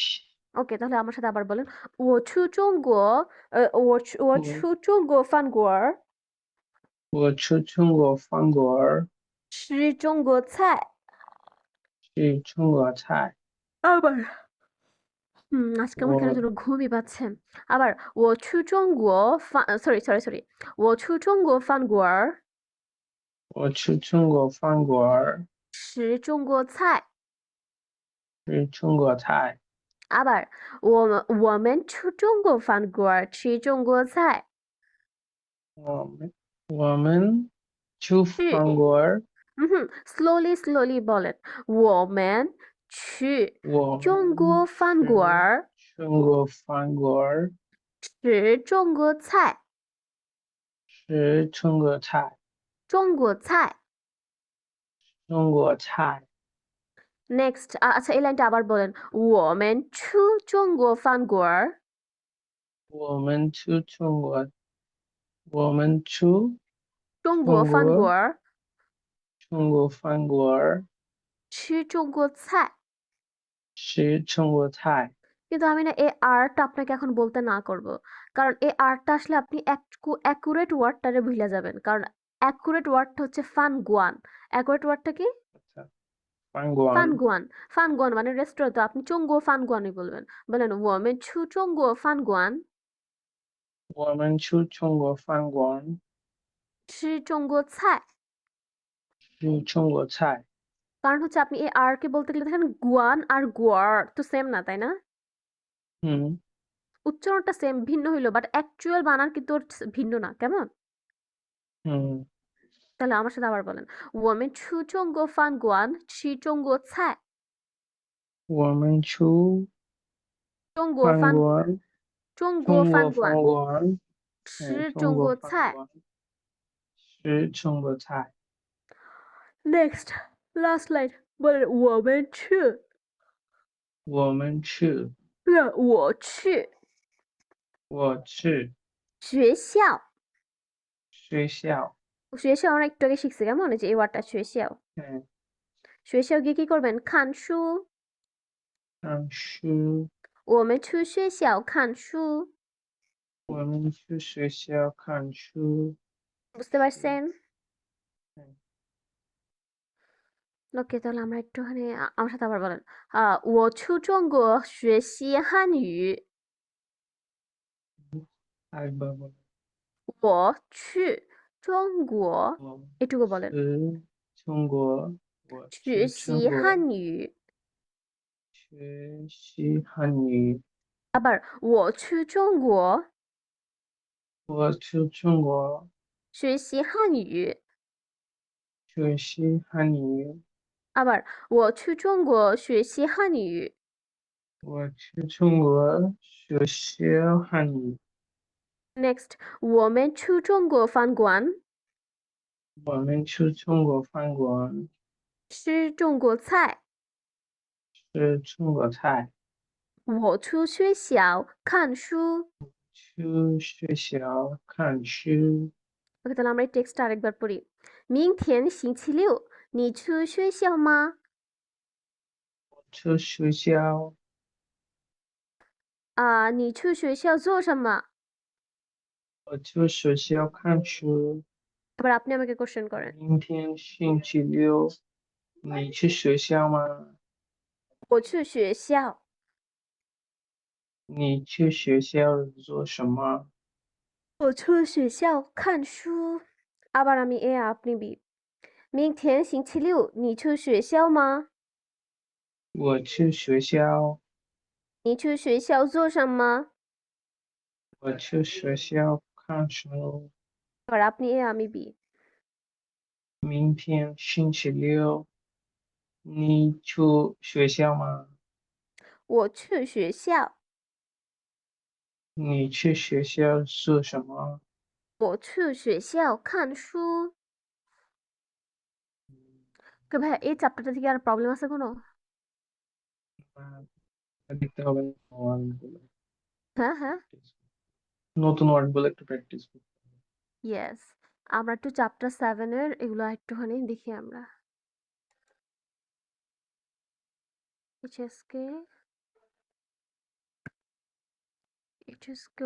ওকে তাহলে আমার সাথে আবার বলেন 我去中国我去我中国饭馆儿我去中国饭馆儿，吃中国菜是中国菜。আবার আজকে আমার কেন我যেন ঘুমই পাচ্ছে আবার 我去中国饭sorry 我去中国饭馆儿我去中国饭馆儿，吃中国菜是中国菜。আবার我们去中国饭馆儿吃中国菜我们去去饭馆儿，slowly বলেন 我们去我中国们饭馆去儿中国饭馆儿，吃中国菜吃中国菜。中国菜中国菜。নেক্সট আচ্ছা এই লাইনটা আবার বলেন 我们去中国饭馆儿我们去中国，我们去中国中国饭馆儿中国饭馆儿吃中国菜吃中国菜。কিন্তু আমি না এই আরটা আপনাকে এখন বলতে না করব কারণ এই আরটা আসলে আপনি অ্যাকুরেট ওয়ার্ডটারে ভুলে যাবেন কারণ অ্যাকুরেট ওয়ার্ডটা হচ্ছে ফান গুয়ান অ্যাকুরেট ওয়ার্ডটা কি আচ্ছা, 饭馆， ফানগুয়ান ফানগুয়ান মানে রেস্টুরেন্ট তো আপনি চঙ্গো ফানগুয়ানই বলবেন বলেন 我们去中国饭馆我们去中国饭馆吃中国菜吃中国菜。কারণ হচ্ছে আপনি এই আর কে বলতে গেলে দেখেন গুয়ান আর গুয়ার তো সেম না তাই না হুম, উচ্চারণটা সেম ভিন্ন হইলো বাট অ্যাকচুয়াল বানান কিন্তু ওর ভিন্ন না কেমন হুম, তাহলে আমার সাথে আবার বলেন 我们去中国饭馆吃中国菜我们去中国饭饭馆，中国中国饭馆饭馆，吃中中国国菜饭馆吃中国菜。next last line 不是我们去我们去，不是我去我去学校学校，学校আমরা একটু আগে শিখছি কেমন এই যে এই ওয়ার্ডটা 学校 হ্যাঁ, 学校গিয়ে কি করবেন খান书看书。我们去学校看书我们去学校看书。বুঝতে পারছেন হ্যাঁ, ওকে তাহলে আমরা একটুখানি আমার সাথে আবার বলেন 我去中国学习汉语আরেকবার বলো। 我去中国我এটুকু বলেন去中国，我学去中习国汉语学习汉语。আবার我去中国我去中国学习汉语学习汉语。 আবার 我去中国学习汉语。我去中国学习汉语。 Next 我们去中国饭馆我们去中国饭馆吃中国菜。吃中国菜。我去学校看书。去学校看书。ওকে, তাহলে আমরা এই টেক্সটটা আরেকবার পড়ি। 明天星期六你去学校吗？去学校。你去学校做什么？我去学校看书。এবার আপনি আমাকে কোশ্চেন করেন।明天星期六，你去学校吗？我去学校。你去学校做什么？我去学校看书。আবার আমি এ আপনি বি।明天星期六你去学校吗？我去学校。你去学校做什么？我去学校看书。এবার আপনি এ আমি বি।明天星期六，你去学校吗？我去学校。你去学校做什么？我去学校看书। ওকে ভাই, এই চ্যাপ্টারটা থেকে আর প্রবলেম আছে কোনো? দেখতে হবে না ওয়ার্ডগুলো। হ্যাঁ হ্যাঁ, নতুন ওয়ার্ডগুলো একটু প্র্যাকটিস করতে হবে। ইয়েস। আমরা একটু চ্যাপ্টার 7 এর এগুলো একটুখানি দেখি আমরা। HSK HSK